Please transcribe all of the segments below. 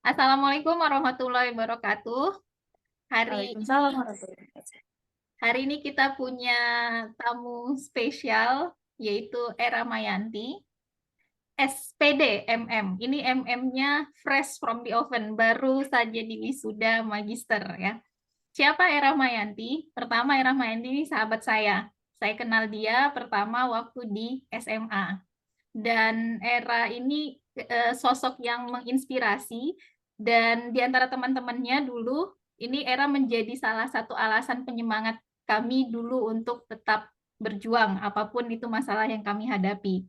Assalamualaikum warahmatullahi wabarakatuh. Hari Waalaikumsalam ini, warahmatullahi wabarakatuh. hari ini kita punya tamu spesial, yaitu Era Mayanti, SPD MM. Ini MM-nya fresh from the oven, baru saja di wisuda magister ya. Siapa Era Mayanti? Pertama, Era Mayanti ini sahabat saya. Saya kenal dia pertama waktu di SMA. Dan Era ini sosok yang menginspirasi, dan di antara teman-temannya dulu, ini Era menjadi salah satu alasan penyemangat kami dulu untuk tetap berjuang, apapun itu masalah yang kami hadapi.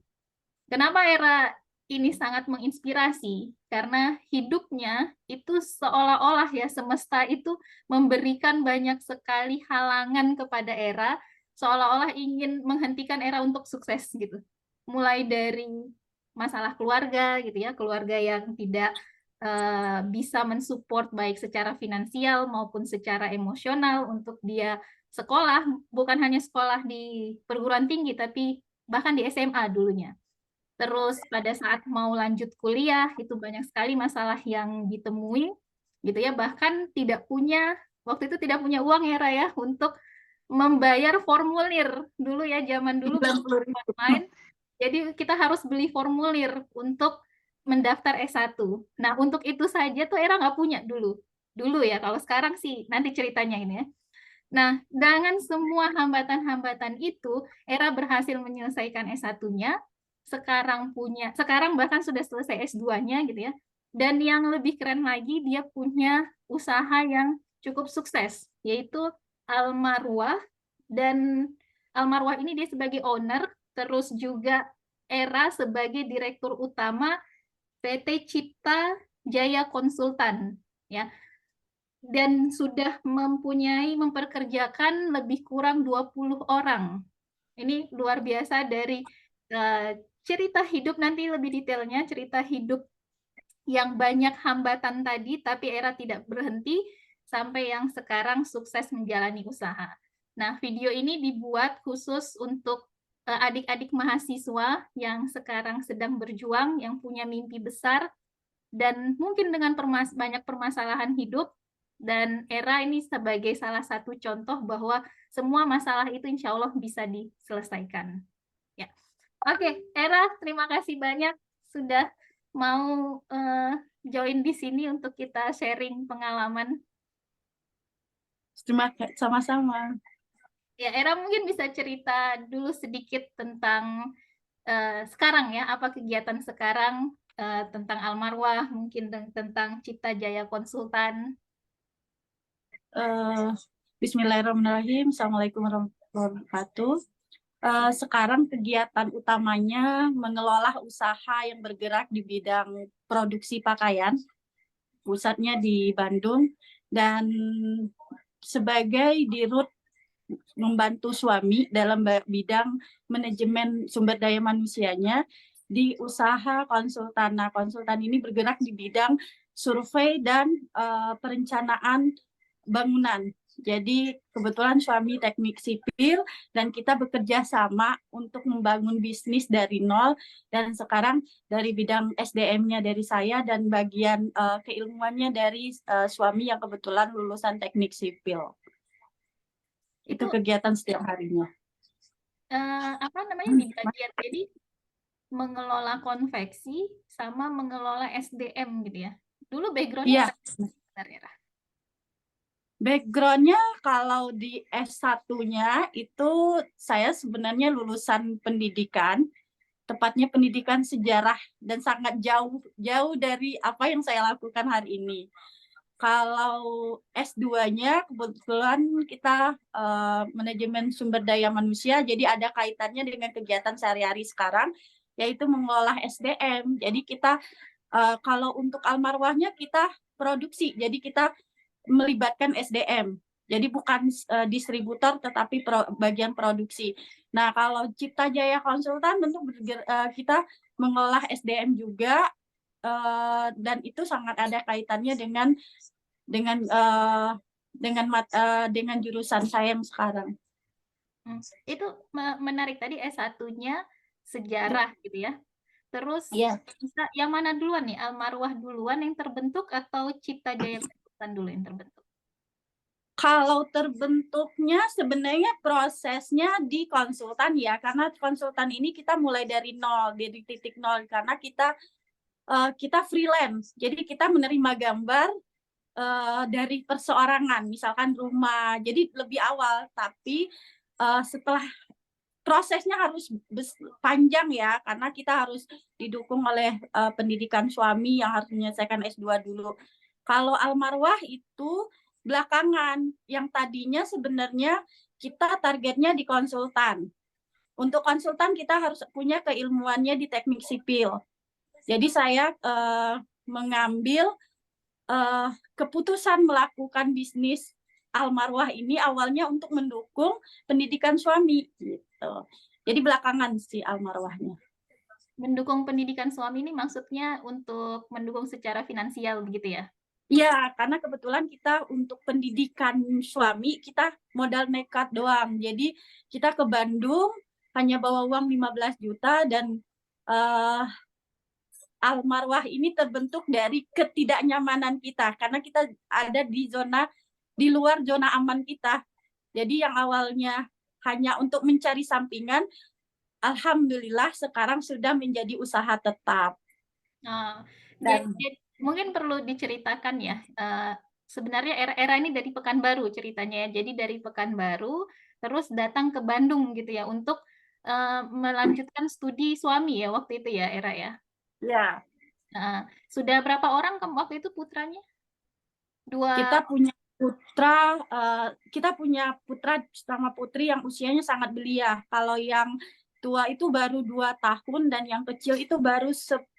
Kenapa Era ini sangat menginspirasi? Karena hidupnya itu seolah-olah ya semesta itu memberikan banyak sekali halangan kepada Era, seolah-olah ingin menghentikan Era untuk sukses gitu. Mulai dari masalah keluarga gitu ya, keluarga yang tidak bisa mensupport baik secara finansial maupun secara emosional untuk dia sekolah, bukan hanya sekolah di perguruan tinggi, tapi bahkan di SMA dulunya. Terus pada saat mau lanjut kuliah itu banyak sekali masalah yang ditemui gitu ya, bahkan tidak punya waktu itu tidak punya uang ya Raya untuk membayar formulir dulu ya, zaman dulu belum 90.000. online. Jadi kita harus beli formulir untuk mendaftar S1. Nah, untuk itu saja tuh Era nggak punya dulu. Dulu ya, kalau sekarang sih nanti ceritanya ini ya. Nah, dengan semua hambatan-hambatan itu, Era berhasil menyelesaikan S1-nya, sekarang bahkan sudah selesai S2-nya gitu ya. Dan yang lebih keren lagi, dia punya usaha yang cukup sukses, yaitu Almarwah. Dan Almarwah ini dia sebagai owner, terus juga Era sebagai direktur utama PT Cipta Jaya Konsultan. Ya, dan sudah memperkerjakan lebih kurang 20 orang. Ini luar biasa dari eh, cerita hidup, nanti lebih detailnya cerita hidup yang banyak hambatan tadi, tapi Era tidak berhenti sampai yang sekarang sukses menjalani usaha. Nah, video ini dibuat khusus untuk adik-adik mahasiswa yang sekarang sedang berjuang, yang punya mimpi besar, dan mungkin dengan banyak permasalahan hidup, dan Era ini sebagai salah satu contoh bahwa semua masalah itu insya Allah bisa diselesaikan. Ya, oke, Era, terima kasih banyak sudah mau join di sini untuk kita sharing pengalaman. Sama-sama. Ya, Era mungkin bisa cerita dulu sedikit tentang sekarang ya, apa kegiatan sekarang, tentang Almarwah, mungkin tentang Cipta Jaya Konsultan. Eh, Bismillahirrahmanirrahim. Assalamualaikum warahmatullahi wabarakatuh. Sekarang kegiatan utamanya mengelola usaha yang bergerak di bidang produksi pakaian, pusatnya di Bandung, dan sebagai dirut membantu suami dalam bidang manajemen sumber daya manusianya di usaha konsultan. Nah, konsultan ini bergerak di bidang survei dan perencanaan bangunan. Jadi kebetulan suami teknik sipil dan kita bekerja sama untuk membangun bisnis dari nol, dan sekarang dari bidang SDM-nya dari saya dan bagian keilmuannya dari suami yang kebetulan lulusan teknik sipil. Itu Itu kegiatan setiap harinya. apa namanya, di bagian jadi mengelola konveksi sama mengelola SDM gitu ya. Dulu backgroundnya Iya, apa sebenarnya, Ra? backgroundnya kalau di S1-nya itu saya sebenarnya lulusan pendidikan, tepatnya pendidikan sejarah, dan sangat jauh jauh dari apa yang saya lakukan hari ini. Kalau S2-nya kebetulan kita manajemen sumber daya manusia, jadi ada kaitannya dengan kegiatan sehari-hari sekarang, yaitu mengolah SDM. Jadi kita kalau untuk almarwahnya kita produksi, jadi kita melibatkan SDM. Jadi bukan distributor tetapi bagian produksi. Nah, kalau Cipta Jaya Konsultan tentu kita mengolah SDM juga, dan itu sangat ada kaitannya dengan uh, dengan jurusan saya yang sekarang. Itu menarik tadi S1-nya sejarah gitu ya. Terus Iya. bisa yang mana duluan nih? Almarwah duluan yang terbentuk atau Cipta Jaya Konsultan dulu yang terbentuk? Kalau terbentuknya sebenarnya prosesnya di konsultan ya, karena konsultan ini kita mulai dari nol, dari titik nol, karena kita freelance, jadi kita menerima gambar dari perseorangan, misalkan rumah, jadi lebih awal, tapi setelah prosesnya harus panjang ya, karena kita harus didukung oleh pendidikan suami yang harus menyelesaikan S2 dulu. Kalau almarwah itu belakangan, yang tadinya sebenarnya kita targetnya di konsultan. Untuk konsultan kita harus punya keilmuannya di teknik sipil. Jadi saya mengambil keputusan melakukan bisnis almarwah ini awalnya untuk mendukung pendidikan suami gitu. Jadi belakangan sih almarwahnya. Mendukung pendidikan suami ini maksudnya untuk mendukung secara finansial begitu ya? Ya, karena kebetulan kita untuk pendidikan suami kita modal nekat doang. Jadi kita ke Bandung hanya bawa uang 15 juta dan uh, almarwah ini terbentuk dari ketidaknyamanan kita karena kita ada di luar zona aman kita. Jadi yang awalnya hanya untuk mencari sampingan, alhamdulillah sekarang sudah menjadi usaha tetap. Nah, Dan mungkin perlu diceritakan ya. Sebenarnya era ini dari Pekanbaru ceritanya ya. Jadi dari Pekanbaru terus datang ke Bandung gitu ya untuk melanjutkan studi suami ya waktu itu ya era ya. ya, Sudah berapa orang kamu waktu itu putranya? Dua. kita punya putra sama putri yang usianya sangat belia. Kalau yang tua itu baru 2 tahun dan yang kecil itu baru 11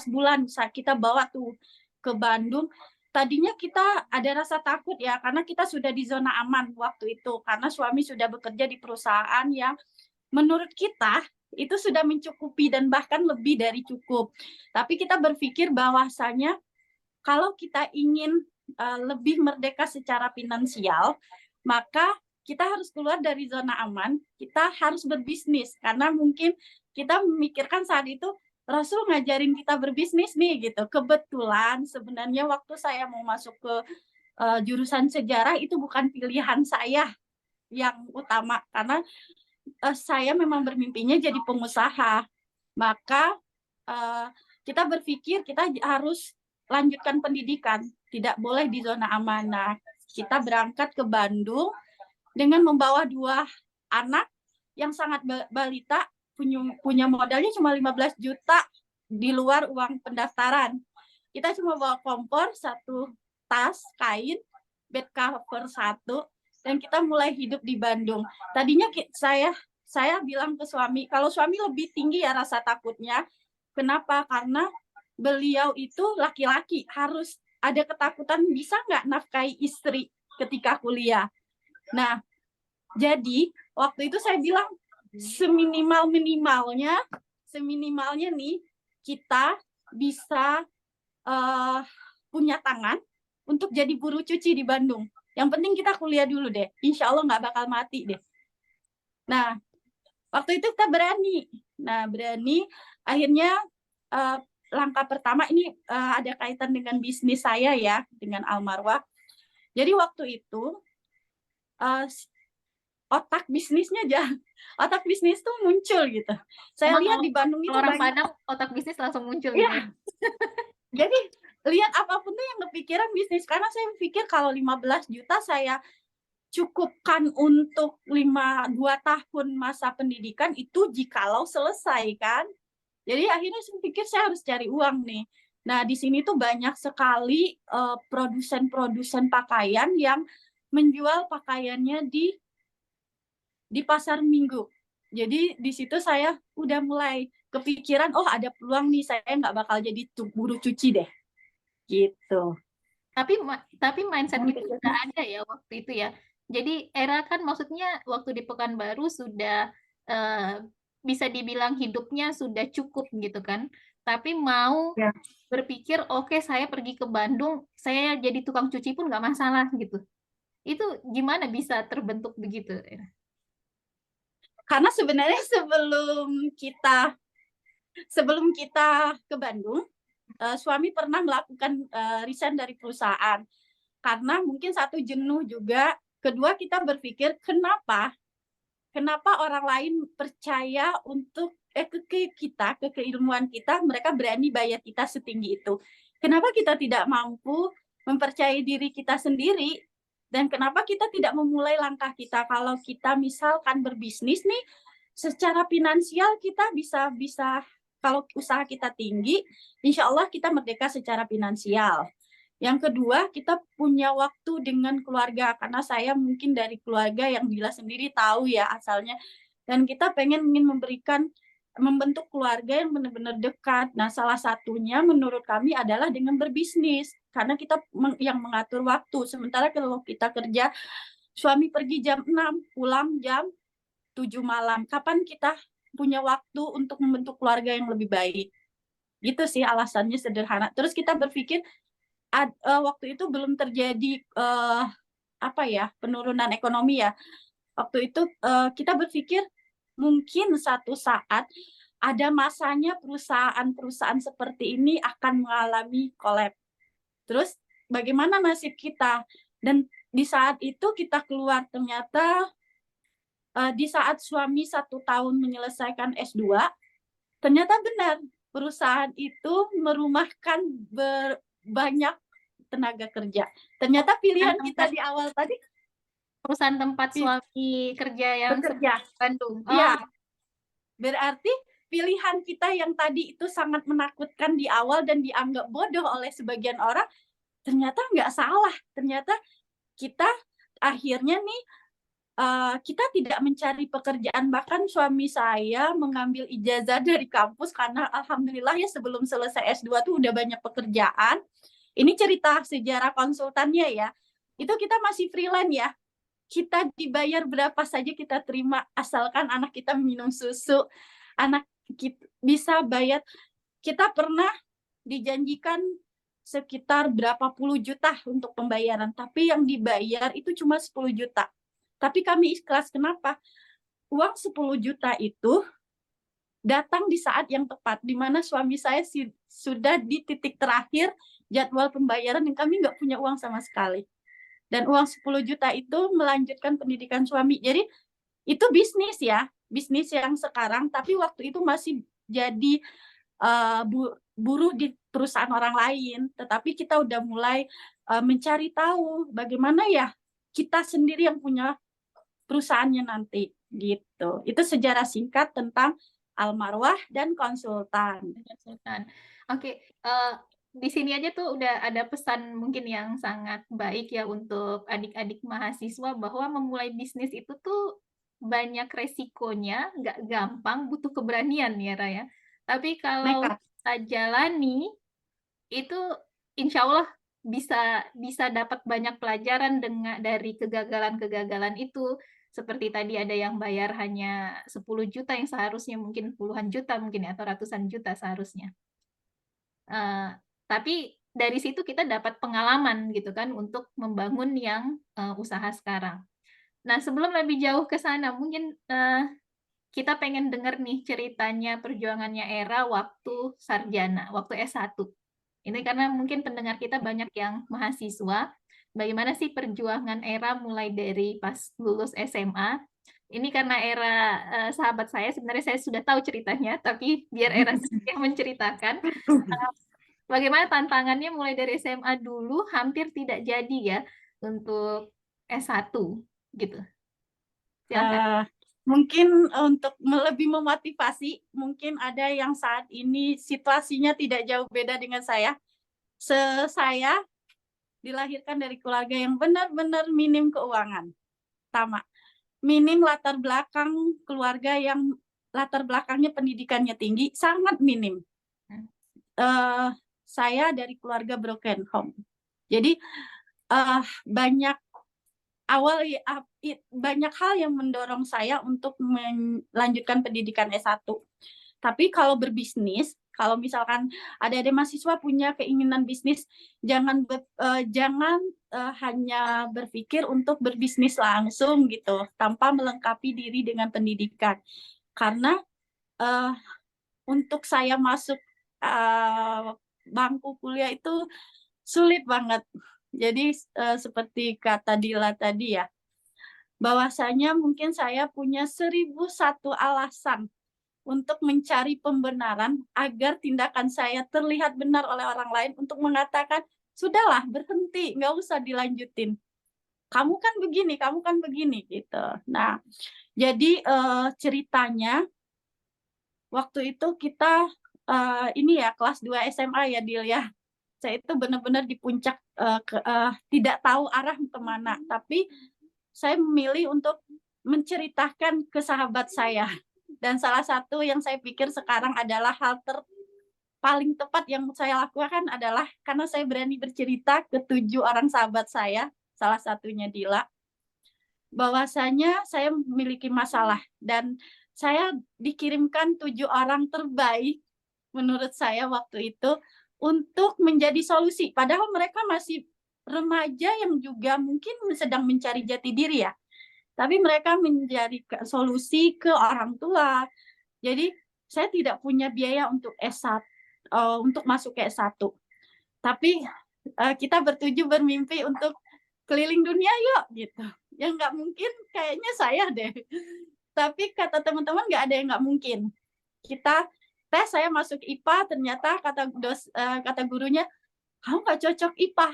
bulan. Kita bawa tuh ke Bandung. Tadinya kita ada rasa takut ya, karena kita sudah di zona aman waktu itu. Karena suami sudah bekerja di perusahaan yang menurut kita itu sudah mencukupi dan bahkan lebih dari cukup. Tapi kita berpikir bahwasanya kalau kita ingin lebih merdeka secara finansial, maka kita harus keluar dari zona aman, kita harus berbisnis. Karena mungkin kita memikirkan saat itu, Rasul ngajarin kita berbisnis nih gitu. Kebetulan sebenarnya waktu saya mau masuk ke jurusan sejarah itu bukan pilihan saya yang utama. Karena saya memang bermimpinya jadi pengusaha. Maka kita berpikir kita harus lanjutkan pendidikan, tidak boleh di zona amanah. Kita berangkat ke Bandung dengan membawa 2 anak yang sangat balita, punya modalnya cuma 15 juta di luar uang pendaftaran. Kita cuma bawa kompor, 1 tas kain, bed cover 1, dan kita mulai hidup di Bandung. Tadinya saya bilang ke suami, kalau suami lebih tinggi ya rasa takutnya. Kenapa? Karena beliau itu laki-laki, harus ada ketakutan bisa nggak nafkahi istri ketika kuliah. Nah, jadi waktu itu saya bilang seminimalnya nih kita bisa punya tangan untuk jadi buruh cuci di Bandung. Yang penting kita kuliah dulu deh. Insya Allah nggak bakal mati deh. Nah, waktu itu kita berani. Nah, berani. Akhirnya langkah pertama ini ada kaitan dengan bisnis saya ya, dengan almarwah. Jadi waktu itu otak bisnis tuh muncul gitu. Saya lihat di Bandung itu orang banyak. Padang otak bisnis langsung muncul gitu ya. Jadi lihat apapun tuh yang kepikiran bisnis, karena saya pikir kalau 15 juta saya cukupkan untuk 2 tahun masa pendidikan itu jikalau selesai kan. Jadi akhirnya saya pikir saya harus cari uang nih. Nah, di sini tuh banyak sekali produsen-produsen pakaian yang menjual pakaiannya di pasar minggu. Jadi di situ saya udah mulai kepikiran, oh ada peluang nih, saya nggak bakal jadi buruh cuci deh. Gitu. Tapi mindset itu sudah ada ya waktu itu ya. Jadi era kan maksudnya waktu di Pekanbaru sudah bisa dibilang hidupnya sudah cukup gitu kan. Tapi mau Ya. berpikir oke saya pergi ke Bandung, saya jadi tukang cuci pun nggak masalah gitu. Itu gimana bisa terbentuk begitu? Karena sebenarnya sebelum kita sebelum kita ke Bandung, suami pernah melakukan resign dari perusahaan karena mungkin satu jenuh juga, kedua kita berpikir kenapa orang lain percaya untuk ke kita, ke keilmuan kita, mereka berani bayar kita setinggi itu. Kenapa kita tidak mampu mempercayai diri kita sendiri? Dan kenapa kita tidak memulai langkah kita? Kalau kita misalkan berbisnis nih, secara finansial kita bisa kalau usaha kita tinggi, insya Allah kita merdeka secara finansial. Yang kedua, kita punya waktu dengan keluarga, karena saya mungkin dari keluarga yang Bila sendiri tahu ya asalnya, dan kita ingin membentuk keluarga yang benar-benar dekat. Nah, salah satunya menurut kami adalah dengan berbisnis, karena kita yang mengatur waktu. Sementara kalau kita kerja, suami pergi jam 6, pulang jam 7 malam. Kapan kita punya waktu untuk membentuk keluarga yang lebih baik? Gitu sih alasannya sederhana. Terus kita berpikir, waktu itu belum terjadi penurunan ekonomi ya. Waktu itu kita berpikir mungkin satu saat ada masanya perusahaan-perusahaan seperti ini akan mengalami kolaps. Terus bagaimana nasib kita? Dan di saat itu kita keluar, ternyata di saat suami 1 tahun menyelesaikan S2, ternyata benar perusahaan itu merumahkan banyak tenaga kerja. Ternyata pilihan kita di awal tadi Perusahaan tempat suami kerja yang bekerja. Bandung. Ya, berarti pilihan kita yang tadi itu sangat menakutkan di awal dan dianggap bodoh oleh sebagian orang, ternyata nggak salah. Ternyata kita akhirnya nih kita tidak mencari pekerjaan, bahkan suami saya mengambil ijazah dari kampus karena alhamdulillah ya sebelum selesai S2 tuh udah banyak pekerjaan. Ini cerita sejarah konsultannya ya. Itu kita masih freelance ya. Kita dibayar berapa saja kita terima asalkan anak kita minum susu. Anak kita bisa bayar. Kita pernah dijanjikan sekitar berapa puluh juta untuk pembayaran, tapi yang dibayar itu cuma 10 juta. Tapi kami ikhlas. Kenapa? Uang 10 juta itu datang di saat yang tepat, di mana suami saya sudah di titik terakhir jadwal pembayaran dan kami nggak punya uang sama sekali. Dan uang 10 juta itu melanjutkan pendidikan suami. Jadi itu bisnis ya, bisnis yang sekarang, tapi waktu itu masih jadi buruh di perusahaan orang lain. Tetapi kita udah mulai mencari tahu bagaimana ya kita sendiri yang punya perusahaannya nanti gitu. Itu sejarah singkat tentang Almarwah dan konsultan. Oke, di sini aja tuh udah ada pesan mungkin yang sangat baik ya untuk adik-adik mahasiswa bahwa memulai bisnis itu tuh banyak resikonya, nggak gampang, butuh keberanian ya Raya. Tapi kalau Nekat. kita jalani itu insya Allah bisa dapat banyak pelajaran dari kegagalan-kegagalan itu. Seperti tadi ada yang bayar hanya 10 juta yang seharusnya mungkin puluhan juta mungkin ya, atau ratusan juta seharusnya. Tapi dari situ kita dapat pengalaman gitu kan untuk membangun yang usaha sekarang. Nah, sebelum lebih jauh ke sana, mungkin kita pengen dengar nih ceritanya perjuangannya Era waktu sarjana, waktu S1. Ini karena mungkin pendengar kita banyak yang mahasiswa. Bagaimana sih perjuangan Era mulai dari pas lulus SMA? Ini karena Era sahabat saya, sebenarnya saya sudah tahu ceritanya, tapi biar Era yang menceritakan. Bagaimana tantangannya mulai dari SMA dulu hampir tidak jadi ya untuk S1 gitu. Silakan. Mungkin untuk lebih memotivasi, mungkin ada yang saat ini situasinya tidak jauh beda dengan saya. Saya dilahirkan dari keluarga yang benar-benar minim keuangan. Pertama, minim latar belakang keluarga yang latar belakangnya pendidikannya tinggi, sangat minim. Saya dari keluarga broken home. Jadi banyak hal yang mendorong saya untuk melanjutkan pendidikan S1. Tapi kalau berbisnis, kalau misalkan ada mahasiswa punya keinginan bisnis, jangan hanya berpikir untuk berbisnis langsung gitu, tanpa melengkapi diri dengan pendidikan. Karena untuk saya masuk bangku kuliah itu sulit banget. Jadi seperti kata Dila tadi ya, bahwasanya mungkin saya punya 1001 alasan untuk mencari pembenaran agar tindakan saya terlihat benar oleh orang lain untuk mengatakan, sudahlah berhenti, nggak usah dilanjutin. Kamu kan begini gitu. Nah, jadi ceritanya waktu itu kita ini ya kelas 2 SMA ya Dil ya. Saya itu benar-benar di puncak tidak tahu arah kemana, tapi saya memilih untuk menceritakan ke sahabat saya. Dan salah satu yang saya pikir sekarang adalah hal paling tepat yang saya lakukan adalah karena saya berani bercerita ke 7 orang sahabat saya, salah satunya Dila, bahwasanya saya memiliki masalah dan saya dikirimkan 7 orang terbaik menurut saya waktu itu untuk menjadi solusi. Padahal mereka masih remaja yang juga mungkin sedang mencari jati diri ya. Tapi mereka menjadi solusi ke orang tua. Jadi saya tidak punya biaya untuk S1, untuk masuk ke S1. Tapi kita bertuju bermimpi untuk keliling dunia yuk gitu. Yang nggak mungkin kayaknya saya deh. Tapi kata teman-teman nggak ada yang nggak mungkin. Kita tes, saya masuk IPA, ternyata kata gurunya, kamu nggak cocok IPA,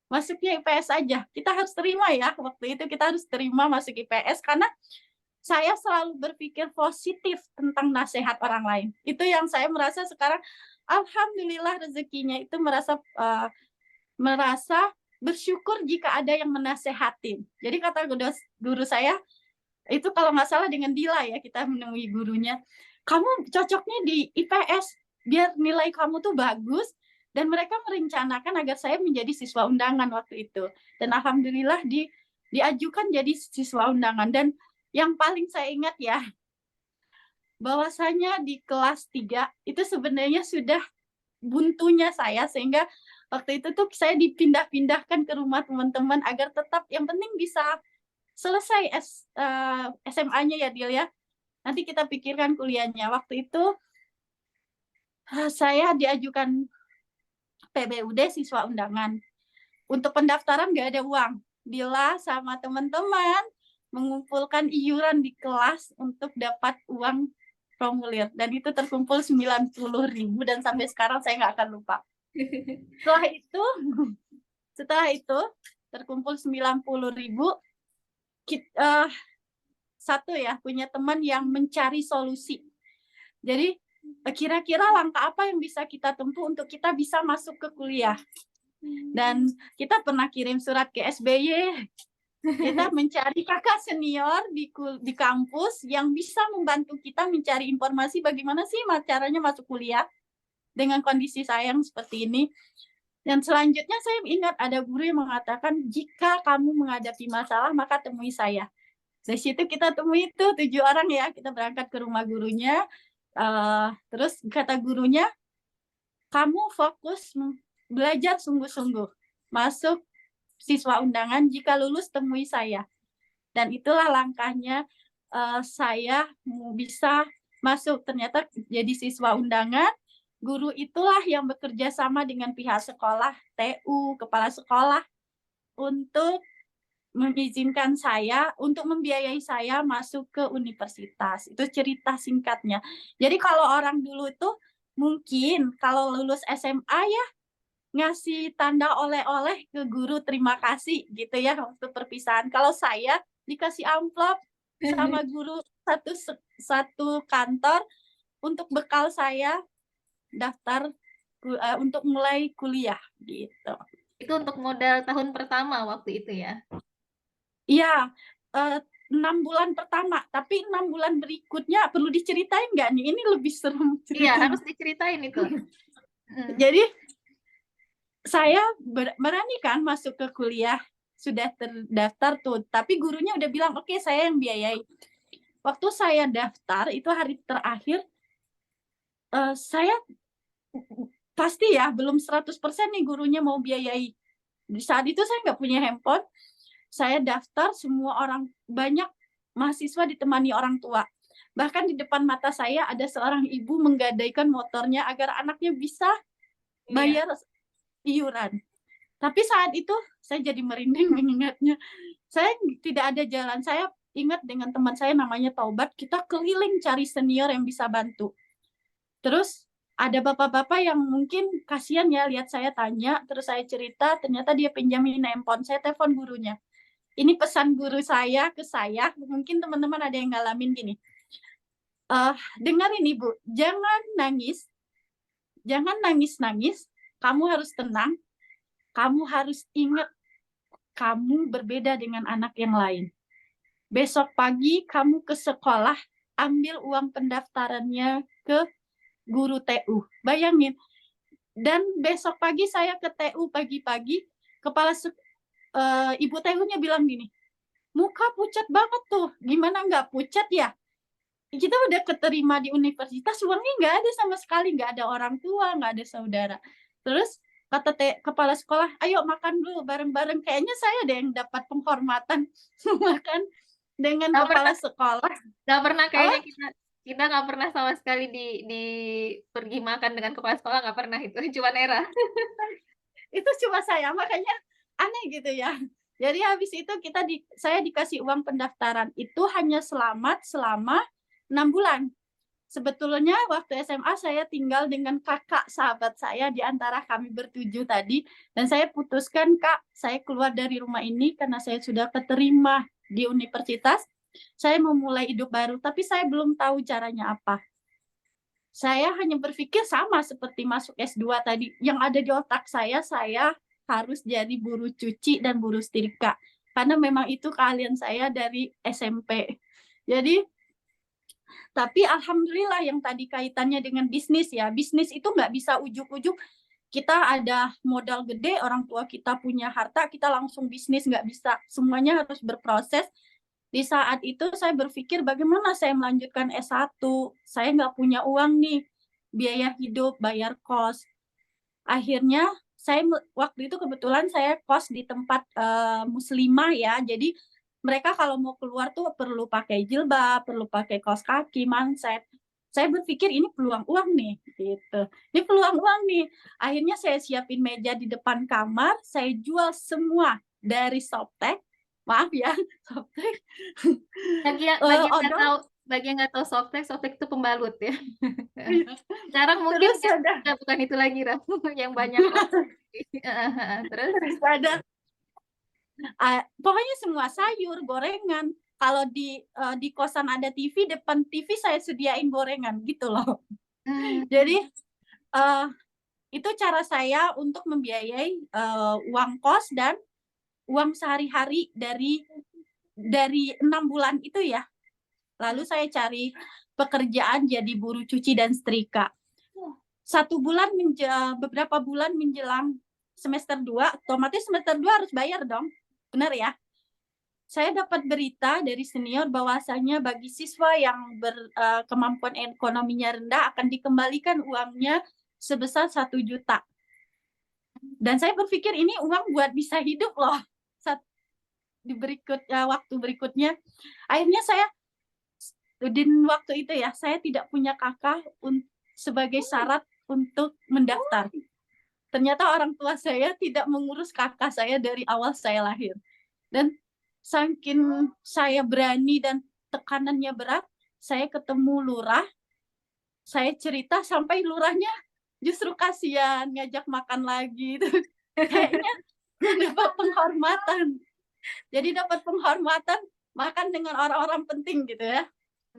masuknya IPS aja. Kita harus terima ya, waktu itu kita harus terima masuk IPS karena saya selalu berpikir positif tentang nasihat orang lain. Itu yang saya merasa sekarang, alhamdulillah rezekinya itu merasa bersyukur jika ada yang menasehatin. Jadi kata guru saya, itu kalau nggak salah dengan Dila ya, kita menemui gurunya, kamu cocoknya di IPS, biar nilai kamu tuh bagus, dan mereka merencanakan agar saya menjadi siswa undangan waktu itu. Dan alhamdulillah diajukan jadi siswa undangan. Dan yang paling saya ingat ya, bahwasanya di kelas 3 itu sebenarnya sudah buntunya saya, sehingga waktu itu tuh saya dipindah-pindahkan ke rumah teman-teman agar tetap yang penting bisa selesai SMA-nya ya Dil ya. Nanti kita pikirkan kuliahnya. Waktu itu saya diajukan PBUD siswa undangan. Untuk pendaftaran nggak ada uang. Dila sama teman-teman mengumpulkan iuran di kelas untuk dapat uang formulir. Dan itu terkumpul 90.000 dan sampai sekarang saya nggak akan lupa. Setelah itu terkumpul 90.000, satu ya, punya teman yang mencari solusi. Jadi kira-kira langkah apa yang bisa kita tempuh untuk kita bisa masuk ke kuliah. Dan kita pernah kirim surat ke SBY. Kita mencari kakak senior di kampus yang bisa membantu kita mencari informasi bagaimana sih caranya masuk kuliah dengan kondisi saya yang seperti ini. Dan selanjutnya saya ingat ada guru yang mengatakan, jika kamu menghadapi masalah maka temui saya. Dari situ kita temui itu 7 orang ya, kita berangkat ke rumah gurunya. Terus kata gurunya, kamu fokus belajar sungguh-sungguh, masuk siswa undangan, jika lulus temui saya. Dan itulah langkahnya saya bisa masuk, ternyata jadi siswa undangan. Guru itulah yang bekerja sama dengan pihak sekolah, TU, kepala sekolah, untuk mengizinkan saya, untuk membiayai saya masuk ke universitas. Itu cerita singkatnya. Jadi kalau orang dulu itu mungkin kalau lulus SMA ya ngasih tanda oleh-oleh ke guru terima kasih gitu ya waktu perpisahan. Kalau saya dikasih amplop sama guru satu kantor untuk bekal saya daftar untuk mulai kuliah gitu. Itu untuk modal tahun pertama waktu itu ya? Iya, 6 bulan pertama, tapi 6 bulan berikutnya perlu diceritain nggak nih? Ini lebih serem Iya, ceritanya. harus diceritain itu. Jadi saya berani kan masuk ke kuliah, sudah terdaftar tuh, tapi gurunya udah bilang, oke, saya yang biayai. Waktu saya daftar, itu hari terakhir, saya pasti ya belum 100% nih gurunya mau biayai. Di saat itu saya nggak punya handphone, saya daftar, semua orang, banyak mahasiswa ditemani orang tua. Bahkan di depan mata saya ada seorang ibu menggadaikan motornya agar anaknya bisa Iya. bayar iuran. Tapi saat itu saya jadi merinding mengingatnya. Saya tidak ada jalan. Saya ingat dengan teman saya namanya Taubat, kita keliling cari senior yang bisa bantu. Terus ada bapak-bapak yang mungkin kasihan ya lihat saya tanya, terus saya cerita, ternyata dia pinjamin handphone. Saya telepon gurunya. Ini pesan guru saya ke saya, mungkin teman-teman ada yang ngalamin gini. Dengarin Ibu, jangan nangis, kamu harus tenang, kamu harus ingat kamu berbeda dengan anak yang lain. Besok pagi kamu ke sekolah, ambil uang pendaftarannya ke guru TU. Bayangin. Dan besok pagi saya ke TU pagi-pagi, ibu TU-nya bilang gini, muka pucat banget tuh, gimana nggak pucat ya? Kita udah keterima di universitas, uangnya nggak ada sama sekali, nggak ada orang tua, nggak ada saudara. Terus kata kepala sekolah, ayo makan dulu bareng-bareng. Kayaknya saya ada yang dapat penghormatan makan dengan Nggak kepala pernah, sekolah. nggak pernah Apa? kayaknya kita nggak pernah sama sekali di pergi makan dengan kepala sekolah, nggak pernah itu. Cuma Era. Itu cuma saya, makanya aneh gitu ya. Jadi habis itu saya dikasih uang pendaftaran itu hanya selama 6 bulan. Sebetulnya waktu SMA saya tinggal dengan kakak sahabat saya di antara kami bertujuh tadi, dan saya putuskan, Kak, saya keluar dari rumah ini karena saya sudah keterima di universitas. Saya mau mulai hidup baru, tapi saya belum tahu caranya apa. Saya hanya berpikir sama seperti masuk S2 tadi. Yang ada di otak saya harus jadi buruh cuci dan buruh setrika. Karena memang itu keahlian saya dari SMP. Jadi, tapi alhamdulillah yang tadi kaitannya dengan bisnis ya. Bisnis itu nggak bisa ujuk-ujuk kita ada modal gede, orang tua kita punya harta, kita langsung bisnis, nggak bisa. Semuanya harus berproses. Di saat itu saya berpikir bagaimana saya melanjutkan S1. Saya nggak punya uang nih, biaya hidup, bayar kos. Akhirnya waktu itu kebetulan saya kos di tempat muslimah ya. Jadi mereka kalau mau keluar tuh perlu pakai jilbab, perlu pakai kaos kaki, manset. Saya berpikir ini peluang uang nih, gitu. Ini peluang uang nih. Akhirnya saya siapin meja di depan kamar, saya jual semua dari softtek. Maaf ya, softtek. Bagi yang nggak Odol. tahu, softtek itu pembalut ya. Sekarang mungkin Terus ada bukan itu lagi, Raf. Yang banyak orang. Terus, ada pokoknya semua sayur, gorengan. Kalau di kosan ada TV, depan TV saya sediain gorengan gitu loh. Jadi uh, itu cara saya untuk membiayai uang kos dan uang sehari-hari dari 6 bulan itu ya. Lalu saya cari pekerjaan jadi buruh cuci dan setrika. Beberapa bulan menjelang semester 2, otomatis semester 2 harus bayar dong. Benar ya? Saya dapat berita dari senior bahwasanya bagi siswa yang berkemampuan ekonominya rendah akan dikembalikan uangnya sebesar 1 juta. Dan saya berpikir ini uang buat bisa hidup loh. Waktu berikutnya, akhirnya waktu itu ya, saya tidak punya kakak sebagai syarat untuk mendaftar. Ternyata orang tua saya tidak mengurus kakak saya dari awal saya lahir. Dan saking saya berani dan tekanannya berat, saya ketemu lurah, saya cerita sampai lurahnya justru kasihan, ngajak makan lagi. Kayaknya dapat penghormatan. Jadi dapat penghormatan makan dengan orang-orang penting gitu ya.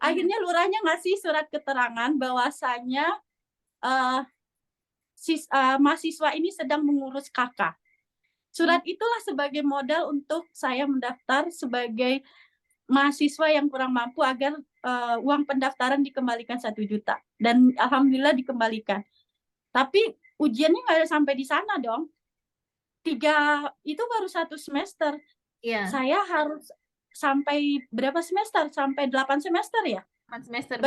Akhirnya lurahnya ngasih surat keterangan bahwasanya mahasiswa ini sedang mengurus kakak. Surat itulah sebagai modal untuk saya mendaftar sebagai mahasiswa yang kurang mampu agar uang pendaftaran dikembalikan 1 juta. Dan alhamdulillah dikembalikan. Tapi ujiannya nggak ada sampai di sana dong. Itu baru 1 semester. iya, Saya harus sampai berapa semester? Sampai 8 semester ya? 8 semester.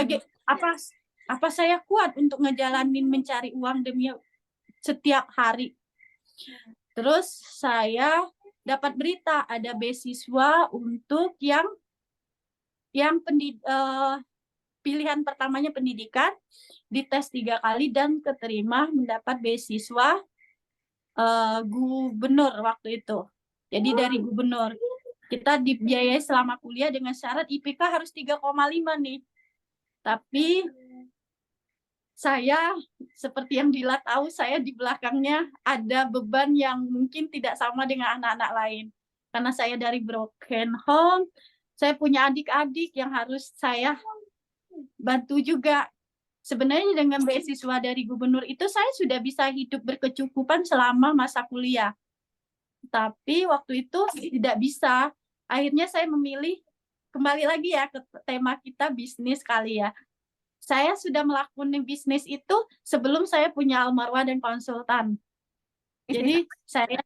Apa saya kuat untuk ngejalanin mencari uang demi setiap hari? Terus saya dapat berita ada beasiswa untuk yang pilihan pertamanya pendidikan, dites 3 kali dan keterima mendapat beasiswa gubernur waktu itu. Jadi dari gubernur kita dibiayai selama kuliah dengan syarat IPK harus 3,5 nih. Tapi saya seperti yang Dila tahu, saya di belakangnya ada beban yang mungkin tidak sama dengan anak-anak lain. Karena saya dari broken home, saya punya adik-adik yang harus saya bantu juga. Sebenarnya dengan beasiswa dari gubernur itu saya sudah bisa hidup berkecukupan selama masa kuliah. Tapi waktu itu tidak bisa. Akhirnya saya memilih, kembali lagi ya ke tema kita bisnis kali ya. Saya sudah melakukan bisnis itu sebelum saya punya almarwah dan konsultan. Jadi saya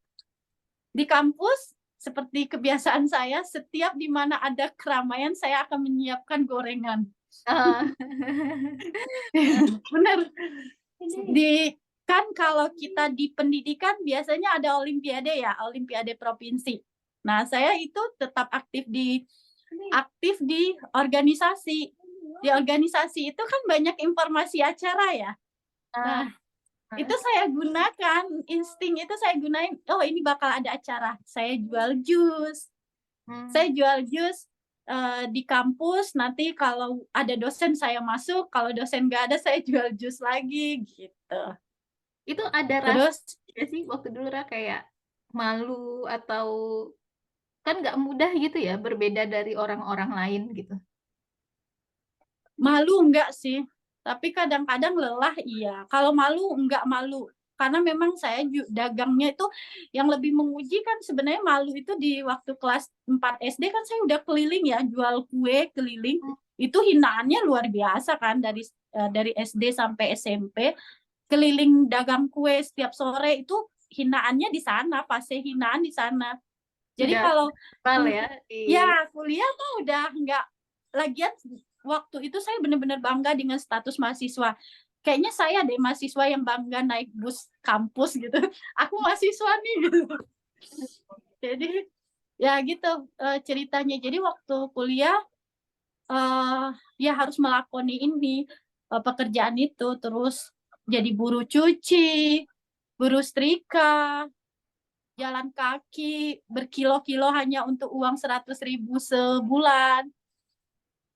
di kampus, seperti kebiasaan saya, setiap di mana ada keramaian, saya akan menyiapkan gorengan. Benar. Kan kalau kita di pendidikan biasanya ada olimpiade ya, olimpiade provinsi. Nah, saya itu tetap aktif di organisasi. Di organisasi itu kan banyak informasi acara ya. Nah, itu saya gunakan, insting itu saya gunain, oh ini bakal ada acara. Saya jual jus. Saya jual jus di kampus, nanti kalau ada dosen saya masuk, kalau dosen nggak ada saya jual jus lagi gitu. Itu ada Terus rasa sih waktu dulu kayak malu atau kan nggak mudah gitu ya berbeda dari orang-orang lain gitu. malu enggak sih, tapi kadang-kadang lelah iya. Kalau malu enggak malu, karena memang saya dagangnya itu yang lebih menguji kan sebenarnya malu itu di waktu kelas 4 SD kan saya udah keliling ya, jual kue keliling. Itu hinaannya luar biasa kan dari SD sampai SMP, keliling dagang kue setiap sore itu hinaannya di sana, fase hinaan di sana. Jadi Udah kalau ya ya kuliah mah udah enggak, lagian waktu itu saya benar-benar bangga dengan status mahasiswa. Kayaknya saya deh mahasiswa yang bangga naik bus kampus gitu. Aku mahasiswa nih gitu. Jadi ya gitu ceritanya. Jadi waktu kuliah ya harus melakoni ini pekerjaan itu, terus jadi buruh cuci, buruh setrika, jalan kaki berkilo-kilo hanya untuk uang 100.000 sebulan.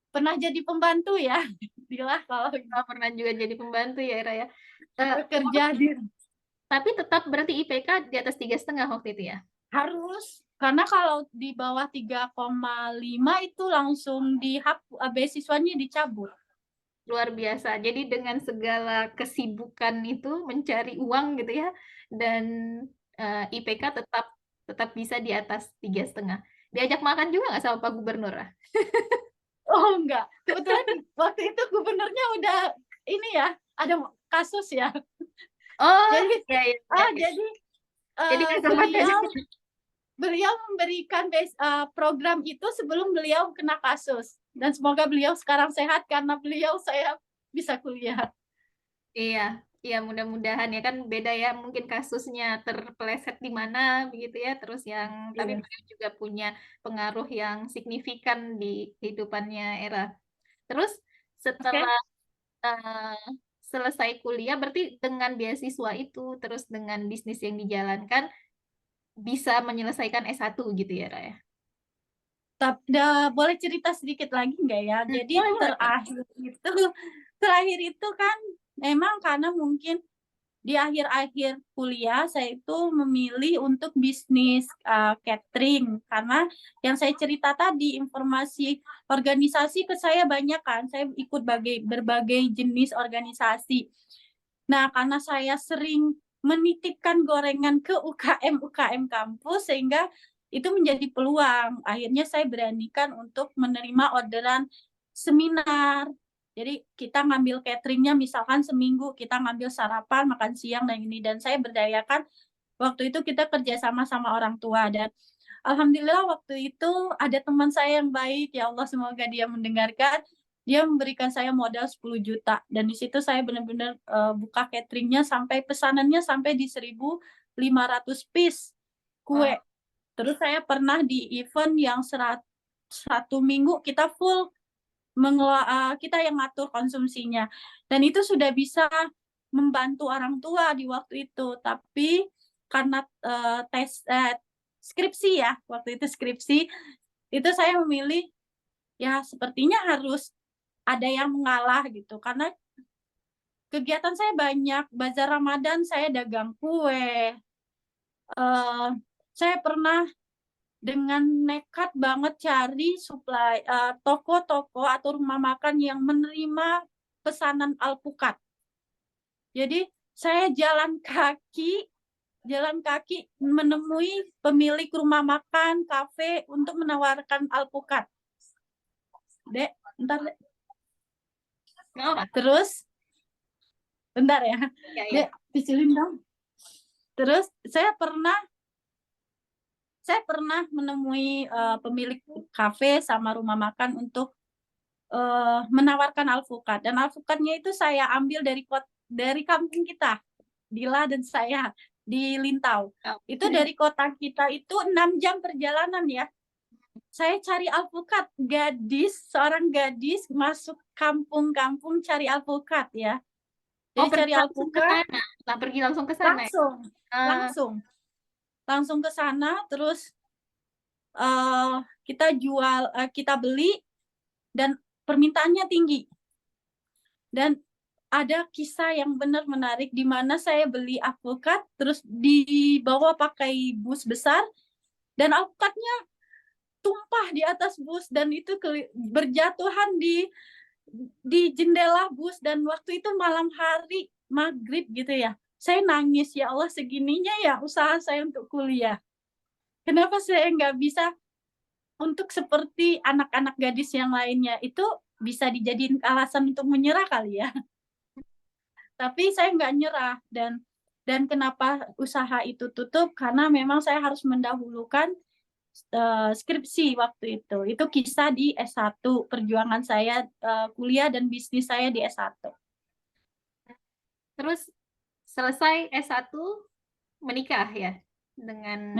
Pernah jadi pembantu ya, Dila kalau pernah juga jadi pembantu ya Ira ya. kerja di Tapi tetap berarti IPK di atas 3,5 waktu itu ya? harus, karena kalau di bawah 3,5 itu langsung beasiswanya dicabut. Luar biasa. Jadi dengan segala kesibukan itu mencari uang gitu ya, dan IPK tetap tetap bisa di atas 3,5. Diajak makan juga nggak sama Pak Gubernur? Oh enggak, kebetulan waktu itu gubernurnya udah ini ya, ada kasus ya. Oh, Jadi ya, ya, ya. jadi Jadi nggak sempat beliau memberikan program itu sebelum beliau kena kasus, dan semoga beliau sekarang sehat karena beliau saya bisa kuliah. Iya, iya mudah-mudahan ya, kan beda ya mungkin kasusnya terpeleset di mana begitu ya, terus yang tapi Iya. beliau juga punya pengaruh yang signifikan di kehidupannya Era. Terus Oke. setelah selesai kuliah berarti dengan beasiswa itu terus dengan bisnis yang dijalankan bisa menyelesaikan S1 gitu ya, Raya? Boleh cerita sedikit lagi nggak ya? Jadi Boleh, boleh. terakhir itu kan memang karena mungkin di akhir-akhir kuliah saya itu memilih untuk bisnis catering, karena yang saya cerita tadi informasi organisasi ke saya banyak kan, saya ikut berbagai jenis organisasi. Nah, karena saya sering menitipkan gorengan ke UKM kampus sehingga itu menjadi peluang. Akhirnya saya beranikan untuk menerima orderan seminar. Jadi kita ngambil cateringnya misalkan seminggu kita ngambil sarapan, makan siang dan ini, dan saya berdayakan waktu itu kita kerjasama sama orang tua, dan alhamdulillah waktu itu ada teman saya yang baik, ya Allah semoga dia mendengarkan, dia memberikan saya modal 10 juta dan di situ saya benar-benar buka cateringnya sampai pesanannya sampai di 1.500 piece kue. Oh, Terus saya pernah di event yang satu minggu kita full kita yang ngatur konsumsinya. Dan itu sudah bisa membantu orang tua di waktu itu. Tapi karena skripsi ya, waktu itu skripsi, itu saya memilih ya sepertinya harus ada yang mengalah gitu. Karena kegiatan saya banyak, bazar Ramadan saya dagang kue. Saya pernah dengan nekat banget cari supply toko-toko atau rumah makan yang menerima pesanan alpukat. Jadi saya jalan kaki menemui pemilik rumah makan, kafe untuk menawarkan alpukat. Dek, bentar, Dek. Nggak apa? Terus, bentar ya. Ya, ya. Dek, pisilin dong. Terus saya pernah menemui pemilik kafe sama rumah makan untuk menawarkan alpukat, dan alpukatnya itu saya ambil dari kampung kita, Dila dan saya di Lintau. Oh. Itu dari kota kita itu 6 jam perjalanan ya. Saya cari alpukat, seorang gadis masuk kampung-kampung cari alpukat ya. Jadi cari alpukat Pergi langsung ke sana. Langsung ke sana, terus kita beli dan permintaannya tinggi. Dan ada kisah yang benar menarik di mana saya beli alpukat terus dibawa pakai bus besar dan alpukatnya tumpah di atas bus dan itu berjatuhan di jendela bus, dan waktu itu malam hari maghrib gitu ya. Saya nangis, ya Allah, segininya ya usaha saya untuk kuliah. Kenapa saya nggak bisa untuk seperti anak-anak gadis yang lainnya? Itu bisa dijadiin alasan untuk menyerah kali ya. Tapi saya nggak nyerah, dan kenapa usaha itu tutup? Karena memang saya harus mendahulukan skripsi waktu itu. Itu kisah di S1, perjuangan saya kuliah dan bisnis saya di S1. Terus selesai S1 menikah ya dengan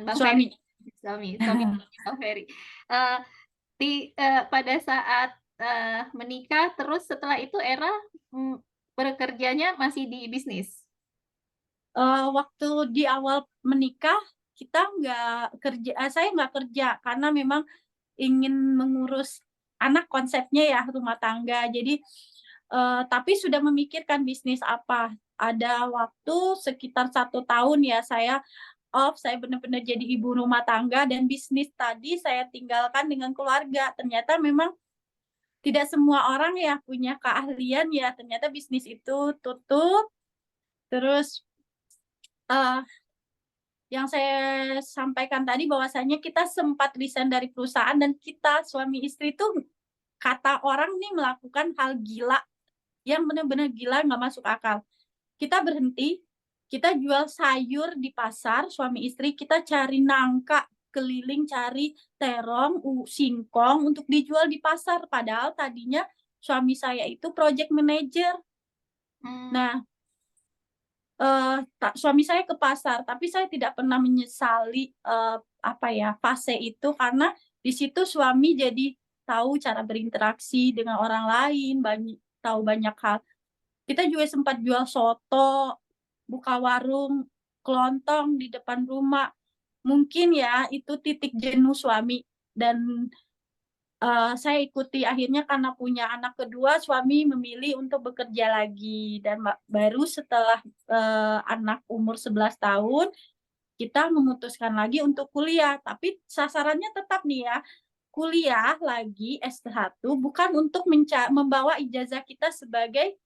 Bang suami. Ferry. Bang Ferry. Pada saat menikah, terus setelah itu Era bekerjanya masih di bisnis. Waktu di awal menikah kita nggak kerja, saya nggak kerja karena memang ingin mengurus anak, konsepnya ya rumah tangga. Jadi tapi sudah memikirkan bisnis apa. Ada waktu sekitar 1 tahun ya saya off, saya benar-benar jadi ibu rumah tangga, dan bisnis tadi saya tinggalkan dengan keluarga. Ternyata memang tidak semua orang ya punya keahlian ya. Ternyata bisnis itu tutup. Terus yang saya sampaikan tadi bahwasanya kita sempat resign dari perusahaan, dan kita suami istri itu kata orang nih melakukan hal gila yang benar-benar gila, nggak masuk akal. Kita berhenti, kita jual sayur di pasar, suami istri kita cari nangka keliling, cari terong, singkong untuk dijual di pasar. Padahal tadinya suami saya itu project manager. Nah, suami saya ke pasar, tapi saya tidak pernah menyesali fase itu, karena di situ suami jadi tahu cara berinteraksi dengan orang lain, tahu banyak hal. Kita juga sempat jual soto, buka warung kelontong di depan rumah. Mungkin ya itu titik jenuh suami, dan saya ikuti. Akhirnya karena punya anak kedua, suami memilih untuk bekerja lagi, dan baru setelah anak umur 11 tahun kita memutuskan lagi untuk kuliah. Tapi sasarannya tetap nih ya, kuliah lagi S1 bukan untuk membawa ijazah kita sebagai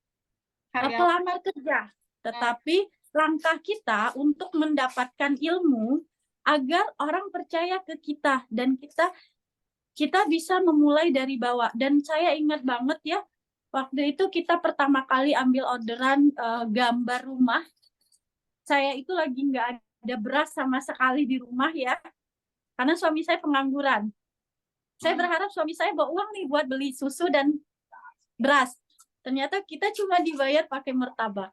pelamar kerja, tetapi langkah kita untuk mendapatkan ilmu agar orang percaya ke kita, dan kita bisa memulai dari bawah. Dan saya ingat banget ya, waktu itu kita pertama kali ambil orderan gambar rumah. Saya itu lagi nggak ada beras sama sekali di rumah ya, karena suami saya pengangguran. Saya berharap suami saya bawa uang nih buat beli susu dan beras. Ternyata kita cuma dibayar pakai martabak.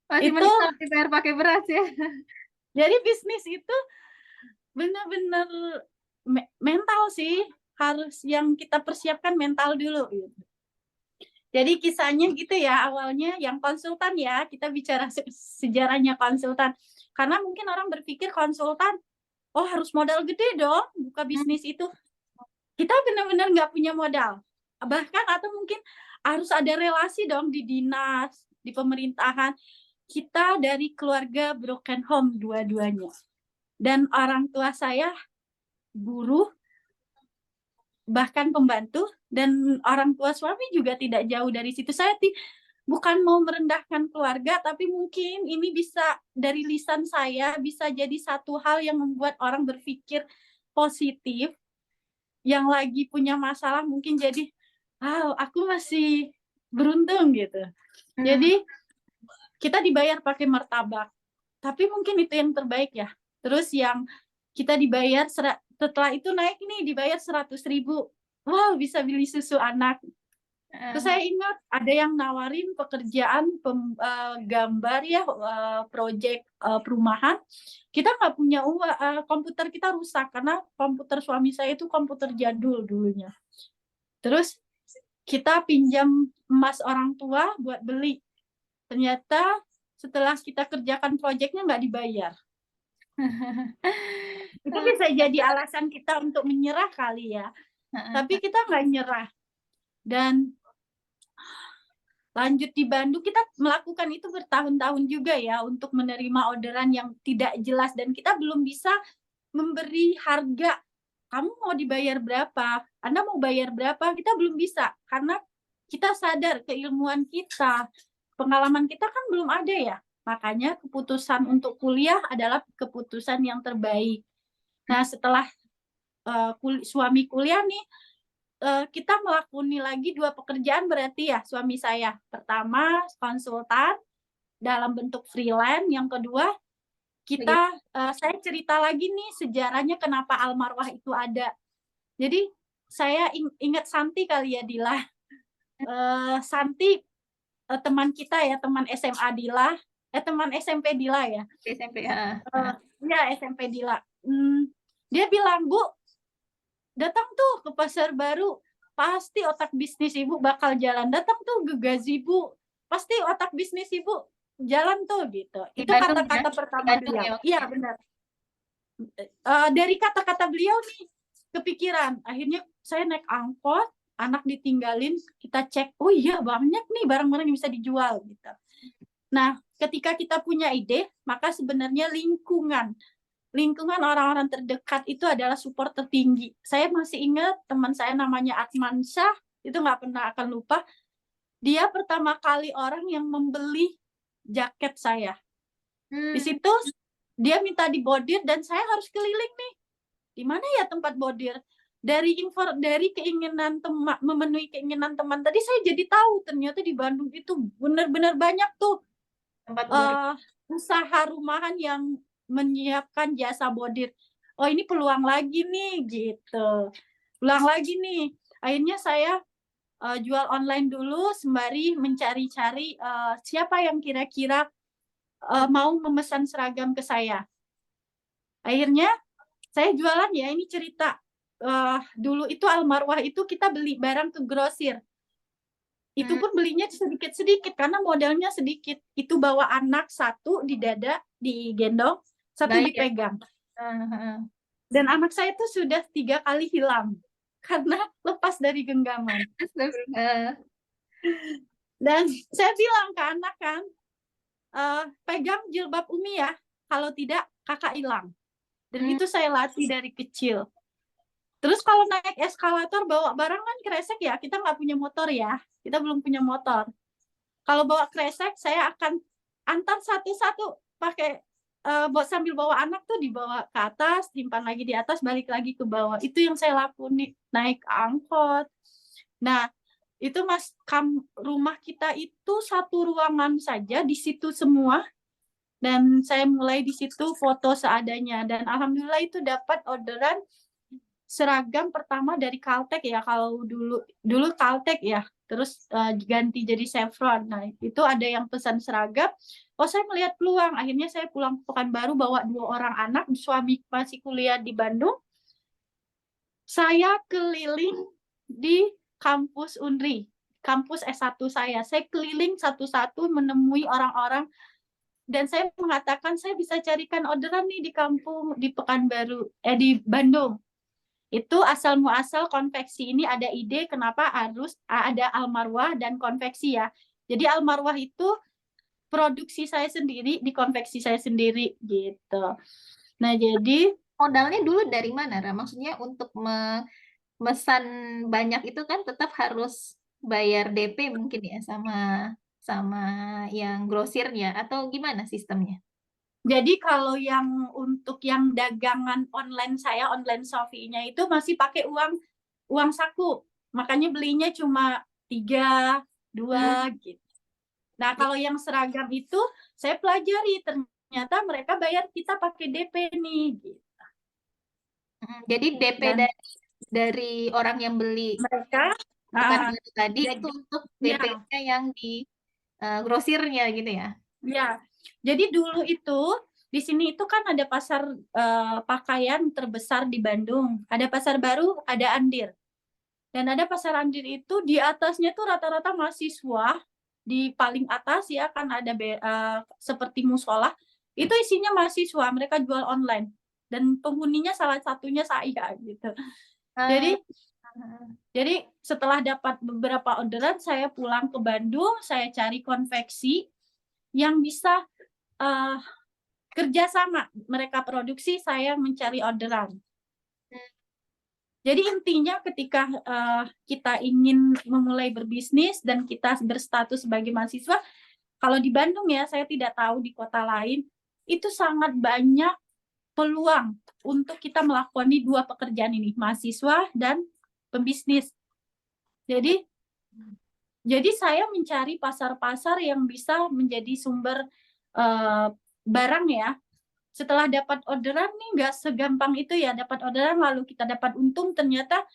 Masih menyesal dibayar pakai beras ya. Jadi bisnis itu benar-benar mental sih, harus yang kita persiapkan mental dulu gitu. Jadi kisahnya gitu ya, awalnya yang konsultan ya, kita bicara sejarahnya konsultan. Karena mungkin orang berpikir konsultan, oh harus modal gede dong, buka bisnis itu. Kita benar-benar nggak punya modal. Bahkan atau mungkin harus ada relasi dong di dinas, di pemerintahan. Kita dari keluarga broken home dua-duanya. Dan orang tua saya buruh, bahkan pembantu, dan orang tua suami juga tidak jauh dari situ. Saya bukan mau merendahkan keluarga, tapi mungkin ini bisa dari lisan saya bisa jadi satu hal yang membuat orang berpikir positif, yang lagi punya masalah mungkin jadi, wow, aku masih beruntung gitu. Jadi kita dibayar pakai martabak, tapi mungkin itu yang terbaik ya. Terus yang kita dibayar setelah itu naik nih dibayar 100.000, wow bisa beli susu anak. Terus saya ingat ada yang nawarin pekerjaan gambar ya, proyek perumahan. Kita nggak punya uang, komputer kita rusak karena komputer suami saya itu komputer jadul dulunya. Terus kita pinjam emas orang tua buat beli. Ternyata setelah kita kerjakan proyeknya nggak dibayar. Itu bisa jadi alasan kita untuk menyerah kali ya. Tapi kita nggak nyerah. Dan lanjut di Bandung, kita melakukan itu bertahun-tahun juga ya untuk menerima orderan yang tidak jelas dan kita belum bisa memberi harga. Kamu mau dibayar berapa? Anda mau bayar berapa? Kita belum bisa karena kita sadar keilmuan kita, pengalaman kita kan belum ada ya. Makanya keputusan untuk kuliah adalah keputusan yang terbaik. Nah, setelah suami kuliah nih, kita melakoni lagi 2 pekerjaan berarti ya suami saya. Pertama konsultan dalam bentuk freelance, yang kedua saya cerita lagi nih sejarahnya kenapa almarwah itu ada. Jadi saya ingat Santi kali ya Dila. Santi teman kita ya, teman SMA Dila, teman SMP Dila ya. SMP ya. Ya SMP Dila. Dia bilang, Bu, datang tuh ke Pasar Baru, pasti otak bisnis ibu bakal jalan. Datang tuh ke Gazebo, pasti otak bisnis ibu jalan tuh gitu. Itu kata-kata pertama beliau. Iya benar. Dari kata-kata beliau nih kepikiran. Akhirnya saya naik angkot, anak ditinggalin, kita cek, oh iya banyak nih barang-barang yang bisa dijual gitu. Nah, ketika kita punya ide, maka sebenarnya lingkungan orang-orang terdekat itu adalah support tertinggi. Saya masih ingat teman saya namanya Atman Syah, itu nggak pernah akan lupa. Dia pertama kali orang yang membeli jaket saya. Di situ dia minta dibordir dan saya harus keliling nih. Di mana ya tempat bordir? Dari keinginan teman, memenuhi keinginan teman tadi, saya jadi tahu ternyata di Bandung itu benar-benar banyak tuh usaha rumahan yang menyiapkan jasa bordir. Oh ini peluang lagi nih gitu. Peluang lagi nih. Akhirnya saya jual online dulu sembari mencari-cari siapa yang kira-kira mau memesan seragam ke saya. Akhirnya saya jualan ya, ini cerita. Dulu itu almarwah itu kita beli barang ke grosir. Itu pun belinya sedikit-sedikit karena modalnya sedikit. Itu bawa anak satu di dada, digendong, satu dipegang. Dan anak saya itu sudah 3 kali hilang karena lepas dari genggaman. Dan saya bilang ke anak kan, pegang jilbab Umi ya, kalau tidak kakak hilang. Dan itu saya latih dari kecil. Terus kalau naik eskalator bawa barang kan kresek ya, kita nggak punya motor ya, kita belum punya motor. Kalau bawa kresek, saya akan antar satu-satu pakai sambil bawa anak tuh dibawa ke atas, simpan lagi di atas, balik lagi ke bawah. Itu yang saya lakukan naik angkot. Nah, itu rumah kita itu satu ruangan saja di situ semua. Dan saya mulai di situ foto seadanya. Dan alhamdulillah itu dapat orderan seragam pertama dari Caltech ya, kalau dulu Caltech ya, terus ganti jadi Chevron. Nah itu ada yang pesan seragam. Oh saya melihat peluang, akhirnya saya pulang ke Pekanbaru bawa 2 orang anak, suami masih kuliah di Bandung. Saya keliling di kampus Unri, kampus S1 saya. Saya keliling satu-satu menemui orang-orang dan saya mengatakan saya bisa carikan orderan nih di kampung di Pekanbaru, di Bandung. Itu asal muasal konveksi ini ada ide kenapa harus ada Almarwah dan konveksi ya. Jadi Almarwah itu produksi saya sendiri, di konveksi saya sendiri gitu. Nah, jadi Modalnya dulu dari mana, Ra? Maksudnya untuk memesan banyak itu kan tetap harus bayar DP mungkin ya sama sama yang grosirnya atau gimana sistemnya? Jadi kalau yang untuk yang dagangan online saya, online Shopee-nya itu masih pakai uang saku. Makanya belinya cuma 3, 2 Hmm. gitu. Nah, kalau yang seragam itu saya pelajari ternyata mereka bayar kita pakai DP nih gitu. Jadi DP Dan dari orang yang beli mereka Pekanbaru tadi jadi itu untuk ya, DP-nya yang di grosirnya gitu ya. ya. Jadi dulu itu di sini itu kan ada pasar pakaian terbesar di Bandung. Ada pasar baru, ada Andir. Dan ada pasar Andir itu di atasnya tuh rata-rata mahasiswa, di paling atas ya kan ada seperti musola, itu isinya mahasiswa, mereka jual online. Dan penghuninya salah satunya saya gitu. Ah, Jadi jadi setelah dapat beberapa orderan, saya pulang ke Bandung, saya cari konveksi yang bisa uh, kerjasama. Mereka produksi, saya mencari orderan. Jadi intinya ketika kita ingin memulai berbisnis dan kita berstatus sebagai mahasiswa, kalau di Bandung ya, saya tidak tahu di kota lain, itu sangat banyak peluang untuk kita melakoni dua pekerjaan ini, mahasiswa dan pembisnis. Jadi jadi saya mencari pasar-pasar yang bisa menjadi sumber barang ya. Setelah dapat orderan nih nggak segampang itu ya, dapat orderan lalu kita dapat untung, ternyata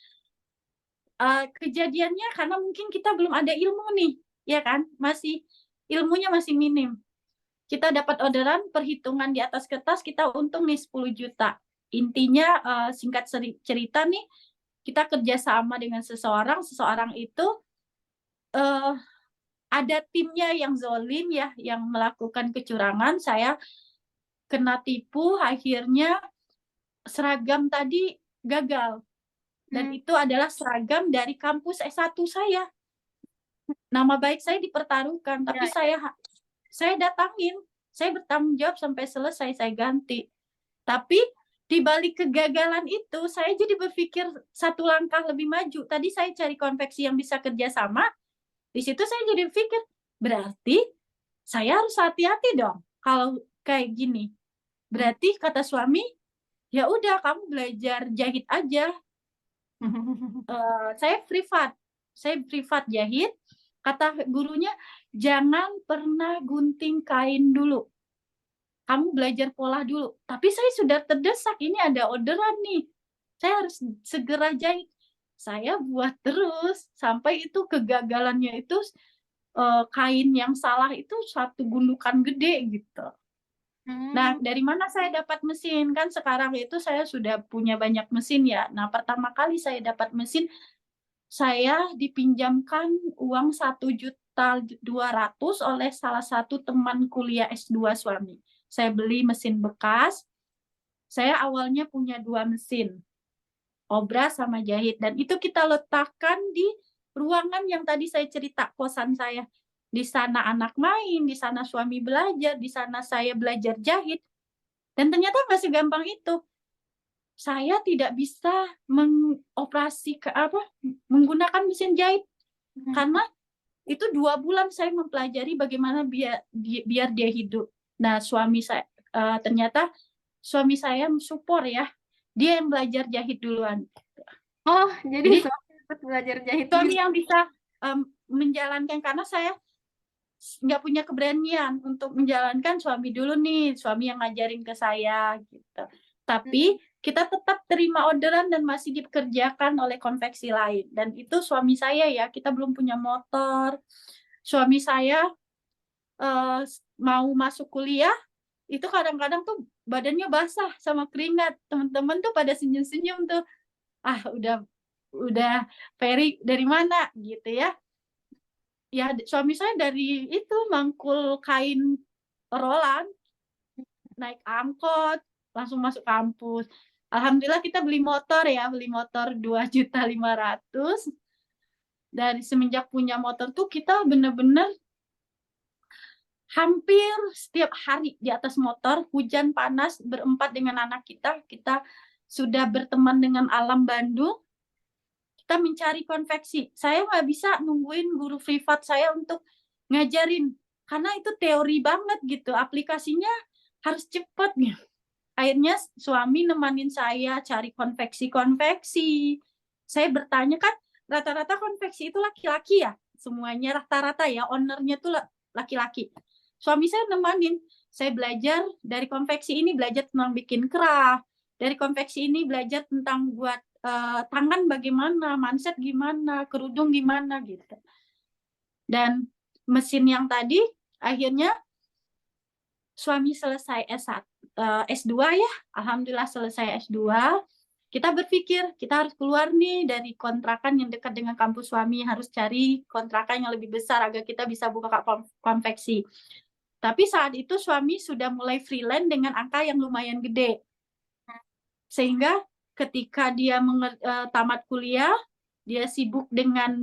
kejadiannya karena mungkin kita belum ada ilmu nih, ya kan? Ilmunya masih minim. Kita dapat orderan, perhitungan di atas kertas, kita untung nih 10 juta. Intinya singkat cerita nih, kita kerjasama dengan seseorang itu uh, ada timnya yang zolim ya, yang melakukan kecurangan, saya kena tipu, akhirnya seragam tadi gagal. Dan hmm, itu adalah seragam dari kampus S1 saya. Nama baik saya dipertaruhkan, tapi ya, saya datangin, saya bertanggung jawab sampai selesai, saya ganti. Tapi di balik kegagalan itu, saya jadi berpikir satu langkah lebih maju. Tadi saya cari konveksi yang bisa kerjasama, di situ saya jadi berpikir, berarti saya harus hati-hati dong kalau kayak gini. Berarti kata suami, ya udah kamu belajar jahit aja. Saya privat jahit. Kata gurunya, jangan pernah gunting kain dulu. Kamu belajar pola dulu. Tapi saya sudah terdesak, ini ada orderan nih. Saya harus segera jahit. Saya buat terus sampai itu kegagalannya itu kain yang salah itu satu gundukan gede gitu. Nah, hmm, dari mana saya dapat mesin? Kan sekarang itu saya sudah punya banyak mesin ya. Nah, pertama kali saya dapat mesin, saya dipinjamkan uang 1.200.000 oleh salah satu teman kuliah S2 suami. Saya beli mesin bekas. Saya awalnya punya 2 mesin, obras sama jahit. Dan itu kita letakkan di ruangan yang tadi saya cerita, kosan saya. Di sana anak main, di sana suami belajar, di sana saya belajar jahit. Dan ternyata nggak segampang itu. Saya tidak bisa menggunakan mesin jahit karena itu 2 bulan saya mempelajari bagaimana biar dia hidup. Nah, ternyata suami saya support ya, dia yang belajar jahit duluan. Oh, jadi Jadi suami ikut belajar jahit suami juga. yang bisa menjalankan, karena saya nggak punya keberanian untuk menjalankan, suami dulu nih, suami yang ngajarin ke saya gitu. Tapi kita tetap terima orderan dan masih dikerjakan oleh konveksi lain. Dan itu suami saya ya, kita belum punya motor. Suami saya mau masuk kuliah, itu kadang-kadang tuh badannya basah sama keringat. Teman-teman tuh pada senyum-senyum tuh. udah Ferry dari mana gitu ya. Ya suami saya dari itu mangkul kain rolan, naik angkot, langsung masuk kampus. Alhamdulillah kita beli motor 2.500.000. Dari semenjak punya motor tuh kita bener-bener hampir setiap hari di atas motor, hujan panas, berempat dengan anak kita sudah berteman dengan alam Bandung, kita mencari konveksi. Saya nggak bisa nungguin guru privat saya untuk ngajarin, karena itu teori banget gitu, aplikasinya harus cepet gitu. Akhirnya suami nemanin saya cari konveksi-konveksi. Saya bertanya kan, rata-rata konveksi itu laki-laki ya, semuanya rata-rata ya, ownernya tuh laki-laki. Suami saya nemanin, saya belajar dari konveksi ini, belajar tentang bikin craft, dari konveksi ini belajar tentang buat tangan bagaimana, manset gimana, kerudung gimana gitu. Dan mesin yang tadi akhirnya suami selesai S2 ya, alhamdulillah selesai S2. Kita berpikir kita harus keluar nih dari kontrakan yang dekat dengan kampus suami, harus cari kontrakan yang lebih besar agar kita bisa buka konveksi. Tapi saat itu suami sudah mulai freelance dengan angka yang lumayan gede. Sehingga ketika dia tamat kuliah, dia sibuk dengan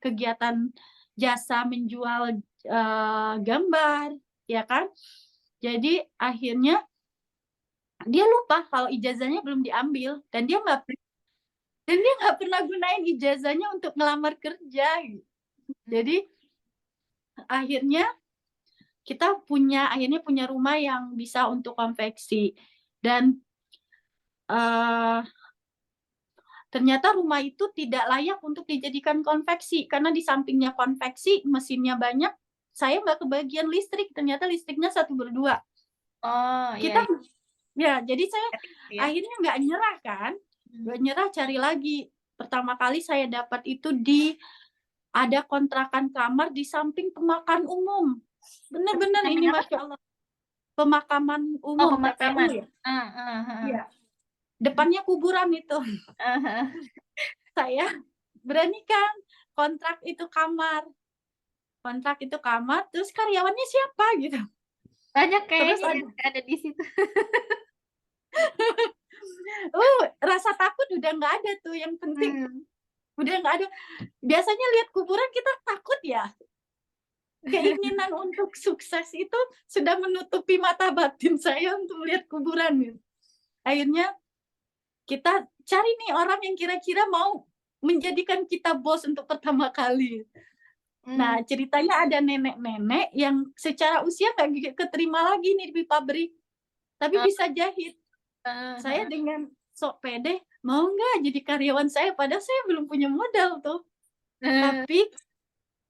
kegiatan jasa menjual gambar, ya kan? Jadi akhirnya dia lupa kalau ijazahnya belum diambil dan dia nggak pernah gunain ijazahnya untuk ngelamar kerja. Jadi akhirnya kita punya rumah yang bisa untuk konveksi dan ternyata rumah itu tidak layak untuk dijadikan konveksi karena di sampingnya konveksi mesinnya banyak, saya nggak kebagian listrik, ternyata listriknya 1/2. Kita ya jadi saya akhirnya nggak nyerah kan, nggak nyerah, cari lagi. Pertama kali saya dapat itu ada kontrakan kamar di samping pemakaman umum, bener-bener ini Masya Allah, pemakaman umum, pemakaman. TPU ya. Depannya kuburan itu. Saya beranikan kontrak itu kamar, terus karyawannya siapa gitu. Banyak kayaknya ada di situ. Rasa takut udah nggak ada tuh, yang penting udah nggak ada. Biasanya lihat kuburan kita takut ya. Keinginan untuk sukses itu sudah menutupi mata batin saya untuk melihat kuburan gitu. Akhirnya kita cari nih orang yang kira-kira mau menjadikan kita bos untuk pertama kali. Nah, ceritanya ada nenek-nenek yang secara usia nggak keterima lagi nih di pabrik, tapi bisa jahit. Saya dengan sok pede, mau nggak jadi karyawan saya, padahal saya belum punya modal tuh. Tapi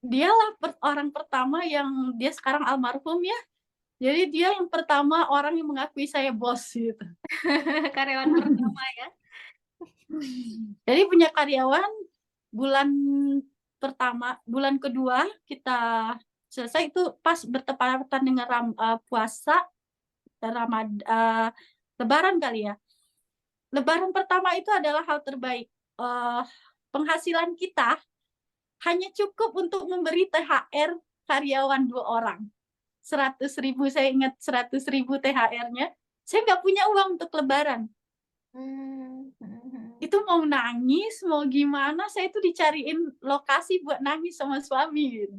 dialah orang pertama yang, dia sekarang almarhum ya, jadi dia yang pertama orang yang mengakui saya bos gitu. Karyawan pertama ya. Jadi punya karyawan, bulan kedua kita selesai, itu pas bertepatan dengan puasa Lebaran kali ya. Lebaran pertama itu adalah hal terbaik. Penghasilan kita hanya cukup untuk memberi THR karyawan 2 orang. 100.000, saya ingat 100.000 THR-nya. Saya nggak punya uang untuk Lebaran. Itu mau nangis, mau gimana, saya itu dicariin lokasi buat nangis sama suami gitu.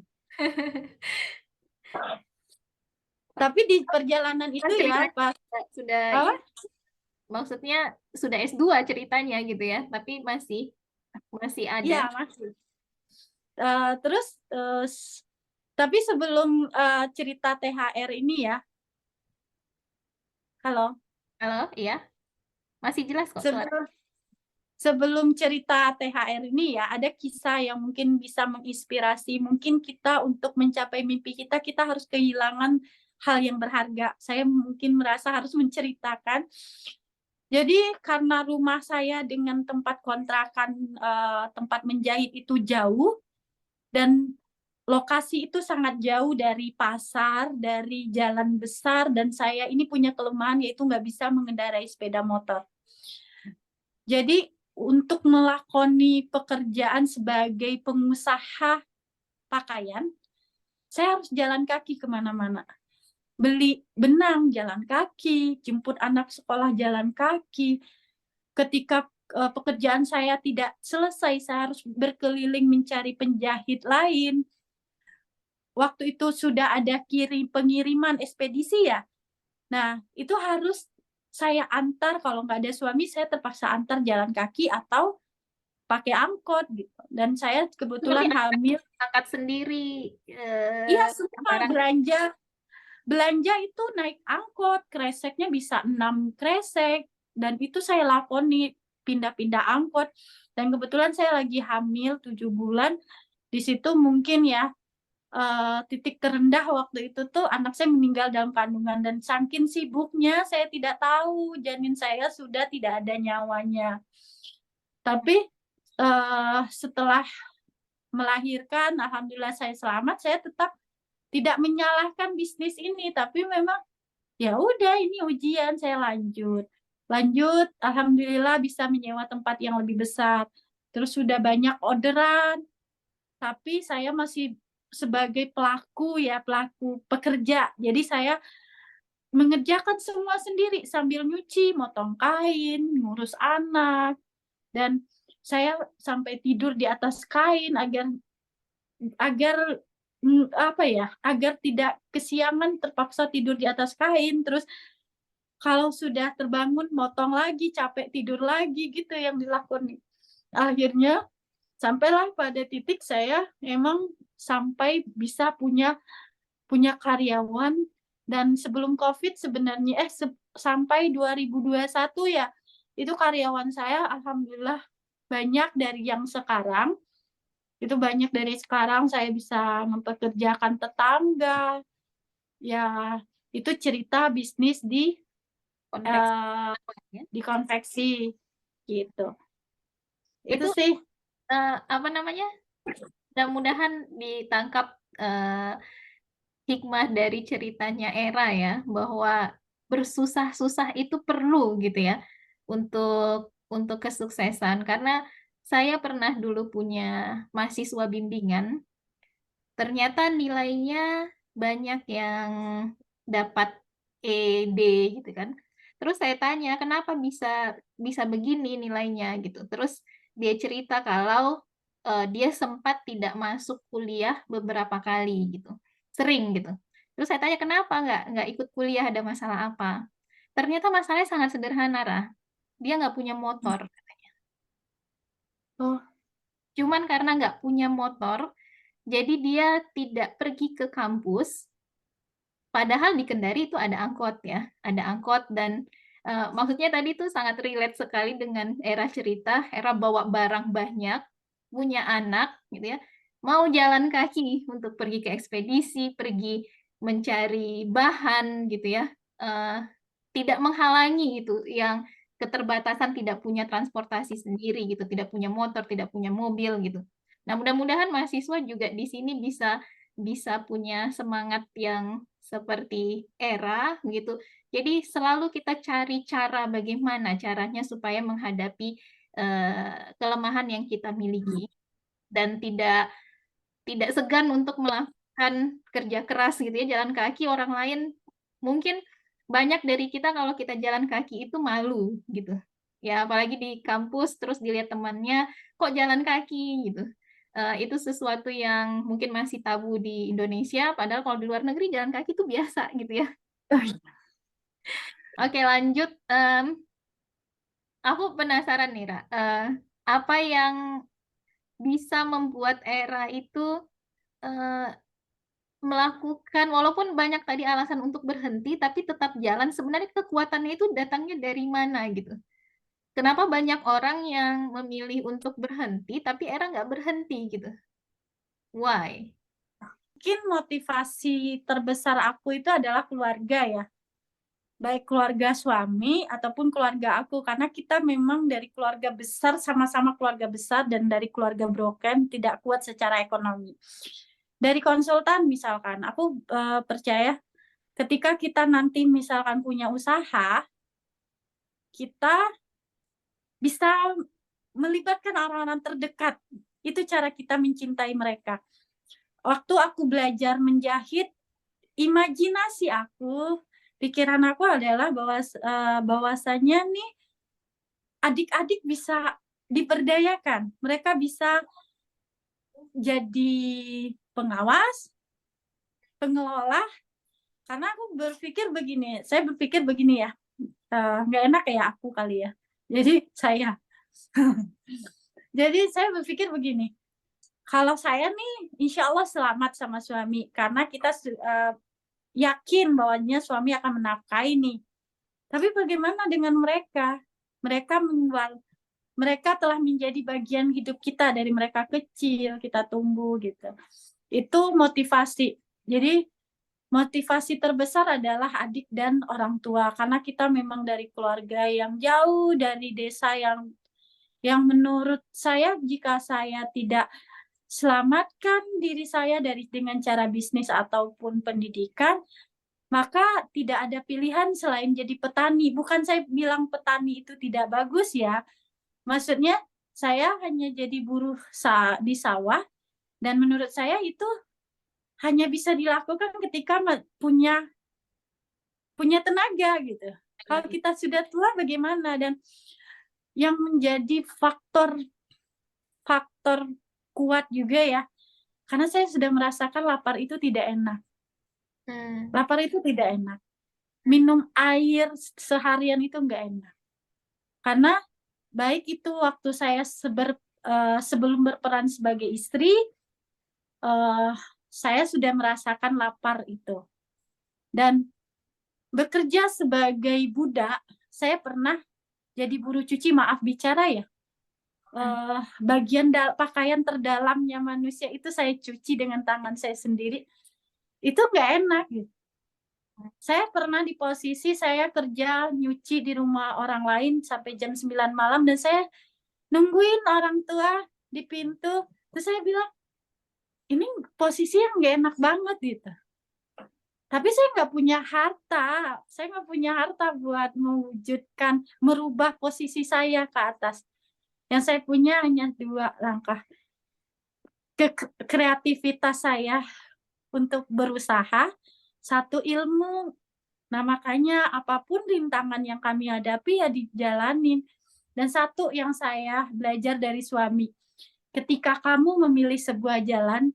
Tapi di perjalanan itu ya pas sudah maksudnya sudah S2 ceritanya gitu ya, tapi masih ada. Iya, masih. Terus tapi sebelum cerita THR ini ya. Halo, iya. Masih jelas kok suara. Sebelum cerita THR ini ya, ada kisah yang mungkin bisa menginspirasi mungkin kita untuk mencapai mimpi kita harus kehilangan hal yang berharga. Saya mungkin merasa harus menceritakan. Jadi karena rumah saya dengan tempat kontrakan, tempat menjahit itu jauh, dan lokasi itu sangat jauh dari pasar, dari jalan besar, dan saya ini punya kelemahan yaitu nggak bisa mengendarai sepeda motor. Jadi untuk melakoni pekerjaan sebagai pengusaha pakaian, saya harus jalan kaki kemana-mana. Beli benang jalan kaki, jemput anak sekolah jalan kaki. Ketika pekerjaan saya tidak selesai, saya harus berkeliling mencari penjahit lain. Waktu itu sudah ada pengiriman ekspedisi ya. Nah, itu harus saya antar, kalau nggak ada suami, saya terpaksa antar jalan kaki atau pakai angkot gitu. Dan saya Berarti kebetulan hamil. angkat sendiri Iya, semua barang. belanja itu naik angkot, kreseknya bisa 6 kresek, dan itu saya lakoni pindah-pindah angkot. Dan kebetulan saya lagi hamil 7 bulan, di situ mungkin ya titik terendah waktu itu tuh anak saya meninggal dalam kandungan, dan saking sibuknya saya tidak tahu janin saya sudah tidak ada nyawanya. Tapi setelah melahirkan, alhamdulillah saya selamat, saya tetap tidak menyalahkan bisnis ini, tapi memang ya udah ini ujian, saya lanjut. Lanjut, alhamdulillah bisa menyewa tempat yang lebih besar. Terus sudah banyak orderan, tapi saya masih sebagai pelaku ya, pelaku pekerja. Jadi saya mengerjakan semua sendiri sambil nyuci, motong kain, ngurus anak, dan saya sampai tidur di atas kain agar agar apa ya, agar tidak kesiangan terpaksa tidur di atas kain. Terus kalau sudah terbangun motong lagi, capek tidur lagi, gitu yang dilakukan. Akhirnya sampailah pada titik saya emang sampai bisa punya karyawan. Dan sebelum COVID sebenarnya sampai 2021 ya, itu karyawan saya alhamdulillah banyak dari yang sekarang. Itu banyak dari sekarang saya bisa mempekerjakan tetangga. Ya, itu cerita bisnis Konveksi. eh, Ya. di konveksi gitu. Itu Itu sih. apa namanya? Mudah-mudahan ditangkap hikmah dari ceritanya Era ya, bahwa bersusah-susah itu perlu gitu ya untuk kesuksesan. Karena saya pernah dulu punya mahasiswa bimbingan, ternyata nilainya banyak yang dapat ED gitu kan. Terus saya tanya, kenapa bisa bisa begini nilainya gitu. Terus dia cerita kalau dia sempat tidak masuk kuliah beberapa kali gitu. Sering gitu. Terus saya tanya, kenapa nggak ikut kuliah, ada masalah apa? Ternyata masalahnya sangat sederhana, Rah. Dia nggak punya motor. Oh, Cuman karena nggak punya motor, jadi dia tidak pergi ke kampus. Padahal di Kendari itu ada angkot ya, ada angkot. Dan maksudnya tadi tuh sangat relate sekali dengan Era cerita. Era bawa barang banyak, punya anak gitu ya, mau jalan kaki untuk pergi ke ekspedisi, pergi mencari bahan gitu ya. Eh, Tidak menghalangi itu yang keterbatasan tidak punya transportasi sendiri gitu, tidak punya motor, tidak punya mobil gitu. Nah, mudah-mudahan mahasiswa juga di sini bisa bisa punya semangat yang seperti Era gitu. Jadi selalu kita cari cara bagaimana caranya supaya menghadapi kelemahan yang kita miliki, dan tidak tidak segan untuk melakukan kerja keras gitu ya, jalan kaki. Orang lain mungkin banyak dari kita kalau kita jalan kaki itu malu gitu ya, apalagi di kampus terus dilihat temannya kok jalan kaki gitu. Itu sesuatu yang mungkin masih tabu di Indonesia, padahal kalau di luar negeri jalan kaki itu biasa gitu ya. Oke, lanjut. Aku penasaran nih, Ra. Apa yang bisa membuat Era itu eh, melakukan, walaupun banyak tadi alasan untuk berhenti, tapi tetap jalan. Sebenarnya kekuatannya itu datangnya dari mana gitu? Kenapa banyak orang yang memilih untuk berhenti, tapi Era nggak berhenti gitu? Why? mungkin motivasi terbesar aku itu adalah keluarga ya. Baik keluarga suami ataupun keluarga aku, karena kita memang dari keluarga besar, sama-sama keluarga besar, dan dari keluarga broken, tidak kuat secara ekonomi. Dari konsultan misalkan, aku percaya ketika kita nanti misalkan punya usaha, kita bisa melibatkan orang-orang terdekat. Itu cara kita mencintai mereka. Waktu aku belajar menjahit, imajinasi aku, pikiran aku adalah bahwasanya nih adik-adik bisa diberdayakan. Mereka bisa jadi pengawas, pengelola, karena saya berpikir begini ya, nggak enak kayak aku kali ya. Jadi saya berpikir begini, kalau saya nih insya Allah selamat sama suami, karena kita yakin bahwanya suami akan menafkahi nih. Tapi bagaimana dengan mereka? Mereka telah menjadi bagian hidup kita dari mereka kecil, kita tumbuh gitu. Itu motivasi. Jadi motivasi terbesar adalah adik dan orang tua, karena kita memang dari keluarga yang jauh dari desa yang menurut saya, jika saya tidak selamatkan diri saya dengan cara bisnis ataupun pendidikan, maka tidak ada pilihan selain jadi petani. Bukan saya bilang petani itu tidak bagus ya. Maksudnya saya hanya jadi buruh di sawah, dan menurut saya itu hanya bisa dilakukan ketika punya tenaga gitu. Kalau kita sudah tua bagaimana? Dan yang menjadi faktor kuat juga ya, karena saya sudah merasakan lapar itu tidak enak. Lapar itu tidak enak. Minum air seharian itu nggak enak. Karena baik itu waktu saya sebelum berperan sebagai istri, saya sudah merasakan lapar itu. Dan bekerja sebagai budak, saya pernah jadi buruh cuci, maaf bicara ya. Bagian pakaian terdalamnya manusia itu saya cuci dengan tangan saya sendiri. Itu nggak enak gitu. Saya pernah di posisi saya kerja nyuci di rumah orang lain sampai jam 9 malam, dan saya nungguin orang tua di pintu. Terus saya bilang, ini posisi yang nggak enak banget gitu. Tapi saya nggak punya harta. Saya nggak punya harta buat merubah posisi saya ke atas. Yang saya punya hanya 2 langkah. Kreativitas saya untuk berusaha, 1 ilmu. Nah, makanya apapun rintangan yang kami hadapi ya dijalanin. Dan 1 yang saya belajar dari suami, ketika kamu memilih sebuah jalan,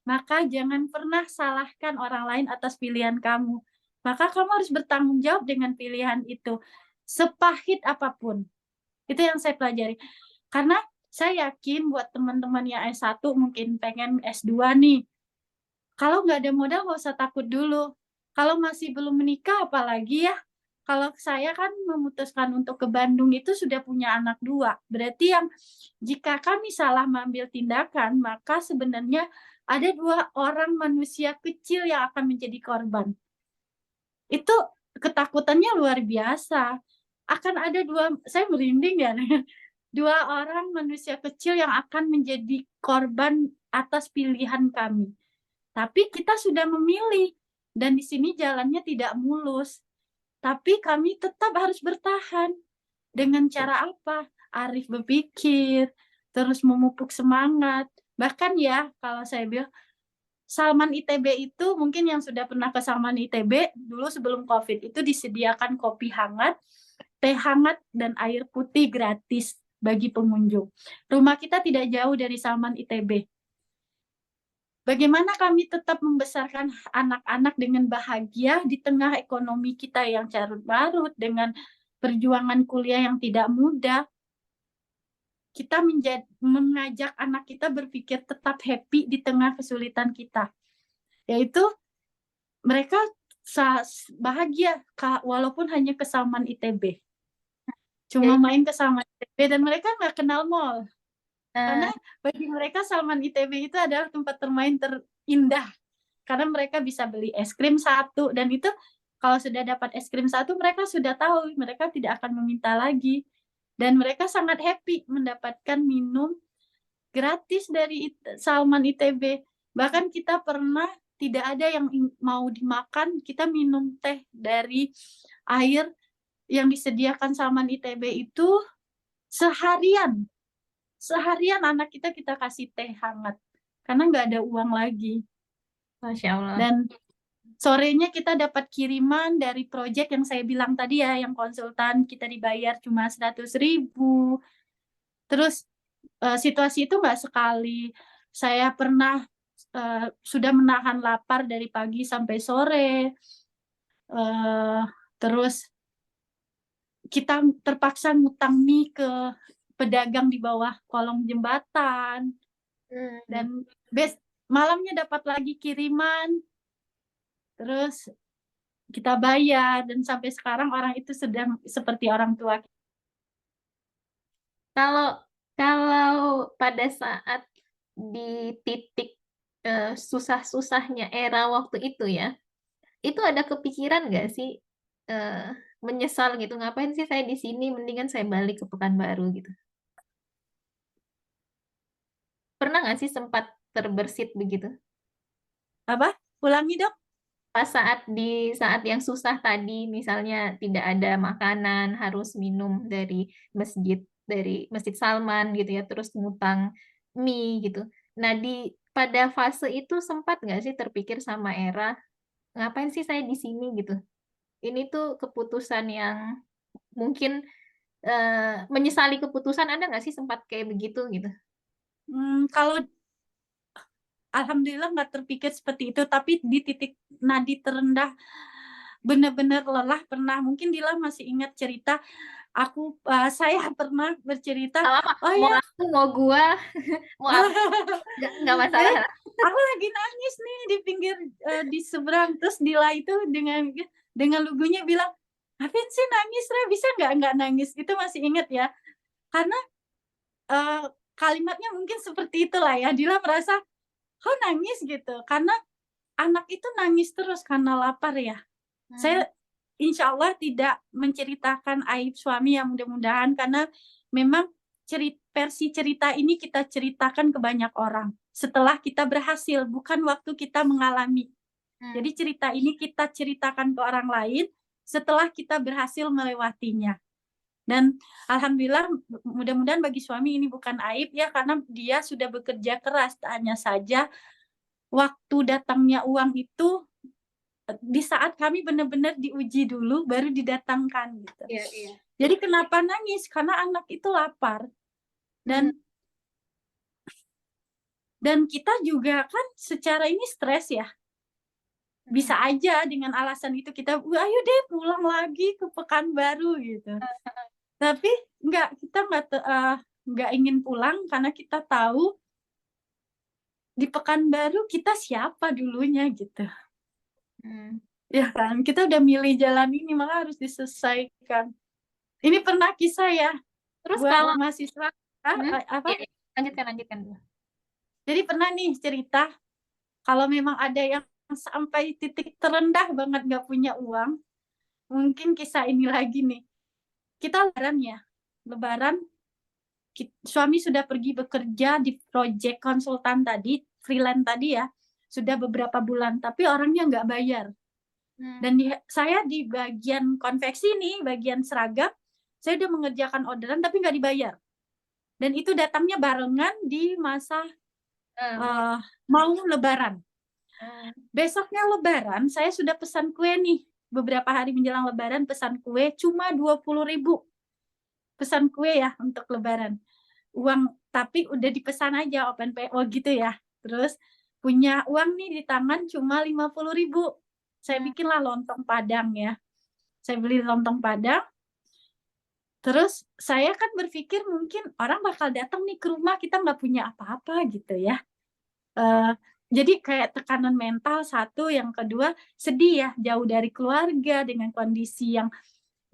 maka jangan pernah salahkan orang lain atas pilihan kamu. Maka kamu harus bertanggung jawab dengan pilihan itu, sepahit apapun. Itu yang saya pelajari. Karena saya yakin buat teman-teman yang S1 mungkin pengen S2 nih, kalau nggak ada modal nggak usah takut dulu. Kalau masih belum menikah apalagi ya. Kalau saya kan memutuskan untuk ke Bandung itu sudah punya anak 2. Berarti jika kami salah mengambil tindakan, maka sebenarnya ada 2 orang manusia kecil yang akan menjadi korban. Itu ketakutannya luar biasa. Akan ada saya merinding ya, 2 orang manusia kecil yang akan menjadi korban atas pilihan kami. Tapi kita sudah memilih, dan di sini jalannya tidak mulus. Tapi kami tetap harus bertahan. Dengan cara apa? Arif berpikir, terus memupuk semangat. Bahkan ya, kalau saya bilang, Salman ITB itu mungkin yang sudah pernah ke Salman ITB, dulu sebelum COVID itu disediakan kopi hangat, teh hangat, dan air putih gratis bagi pengunjung. Rumah kita tidak jauh dari Salman ITB. Bagaimana kami tetap membesarkan anak-anak dengan bahagia di tengah ekonomi kita yang carut-marut, dengan perjuangan kuliah yang tidak mudah. Kita mengajak anak kita berpikir tetap happy di tengah kesulitan kita. Yaitu mereka bahagia walaupun hanya ke Salman ITB. Cuma main ke Salman ITB, dan mereka nggak kenal mall. Karena bagi mereka Salman ITB itu adalah tempat bermain terindah. Karena mereka bisa beli es krim 1, dan itu kalau sudah dapat es krim 1, mereka sudah tahu mereka tidak akan meminta lagi. Dan mereka sangat happy mendapatkan minum gratis dari Salman ITB. Bahkan kita pernah tidak ada yang mau dimakan, kita minum teh dari air yang disediakan Salman ITB itu Seharian anak kita kasih teh hangat karena nggak ada uang lagi. Masya Allah. Dan sorenya kita dapat kiriman dari proyek yang saya bilang tadi ya, yang konsultan kita dibayar cuma 100.000. Terus situasi itu nggak sekali. Saya pernah sudah menahan lapar dari pagi sampai sore. Terus kita terpaksa ngutang mie ke pedagang di bawah kolong jembatan. Dan malamnya dapat lagi kiriman. Terus kita bayar, dan sampai sekarang orang itu sedang seperti orang tua. Kalau pada saat di titik susah-susahnya era waktu itu ya, itu ada kepikiran nggak sih menyesal gitu, ngapain sih saya di sini, mendingan saya balik ke Pekanbaru gitu. Pernah nggak sih sempat terbersit begitu? Apa? Ulangi dok. Pas saat yang susah tadi, misalnya tidak ada makanan, harus minum dari Masjid Salman gitu ya, terus ngutang mie gitu. Nah, pada fase itu sempat nggak sih terpikir sama Era, ngapain sih saya di sini gitu? Ini tuh keputusan yang mungkin menyesali keputusan, ada nggak sih sempat kayak begitu gitu? Kalau alhamdulillah nggak terpikir seperti itu, tapi di titik nadi terendah benar-benar lelah pernah. Mungkin Dila masih ingat cerita saya pernah bercerita. Apa? Oh Mau ya, aku, mau gua, mau apa? Nggak masalah. jadi aku lagi nangis nih di pinggir di seberang, terus Dila itu dengan lugunya bilang, "Apaan sih nangis, Ra? Bisa nggak nangis?" Itu masih ingat ya, karena kalimatnya mungkin seperti itulah ya. Dila merasa, kok nangis gitu, karena anak itu nangis terus karena lapar ya. Saya insya Allah tidak menceritakan aib suami ya, mudah-mudahan, karena memang versi cerita ini kita ceritakan ke banyak orang setelah kita berhasil, bukan waktu kita mengalami. Jadi cerita ini kita ceritakan ke orang lain setelah kita berhasil melewatinya. Dan alhamdulillah, mudah-mudahan bagi suami ini bukan aib ya, karena dia sudah bekerja keras. Hanya saja waktu datangnya uang itu di saat kami benar-benar diuji dulu baru didatangkan gitu. Iya, iya. Jadi kenapa nangis? Karena anak itu lapar. Dan kita juga kan secara ini stres ya. Bisa aja dengan alasan itu kita, ayo deh pulang lagi ke Pekanbaru gitu. Tapi kita nggak ingin pulang karena kita tahu di Pekanbaru kita siapa dulunya gitu. Ya kan, kita udah milih jalan ini, maka harus diselesaikan. Ini pernah kisah ya. Terus buat kalau mahasiswa apa? Ya, lanjutkan. Jadi pernah nih cerita, kalau memang ada yang sampai titik terendah banget nggak punya uang, mungkin kisah ini lagi nih. Kita Lebaran, suami sudah pergi bekerja di proyek konsultan tadi, freelance tadi ya, sudah beberapa bulan, tapi orangnya nggak bayar. Dan saya di bagian konveksi nih, bagian seragam, saya udah mengerjakan orderan tapi nggak dibayar. Dan itu datangnya barengan di masa mau Lebaran. Besoknya Lebaran, saya sudah pesan kue nih. Beberapa hari menjelang Lebaran, pesan kue cuma 20.000. Pesan kue ya untuk Lebaran. Uang, tapi udah dipesan aja open PO gitu ya. Terus punya uang nih di tangan cuma 50.000. Saya bikinlah lontong Padang ya. Saya beli lontong Padang. Terus saya kan berpikir mungkin orang bakal datang nih ke rumah, kita nggak punya apa-apa gitu ya. Jadi kayak tekanan mental satu, yang kedua sedih ya, jauh dari keluarga dengan kondisi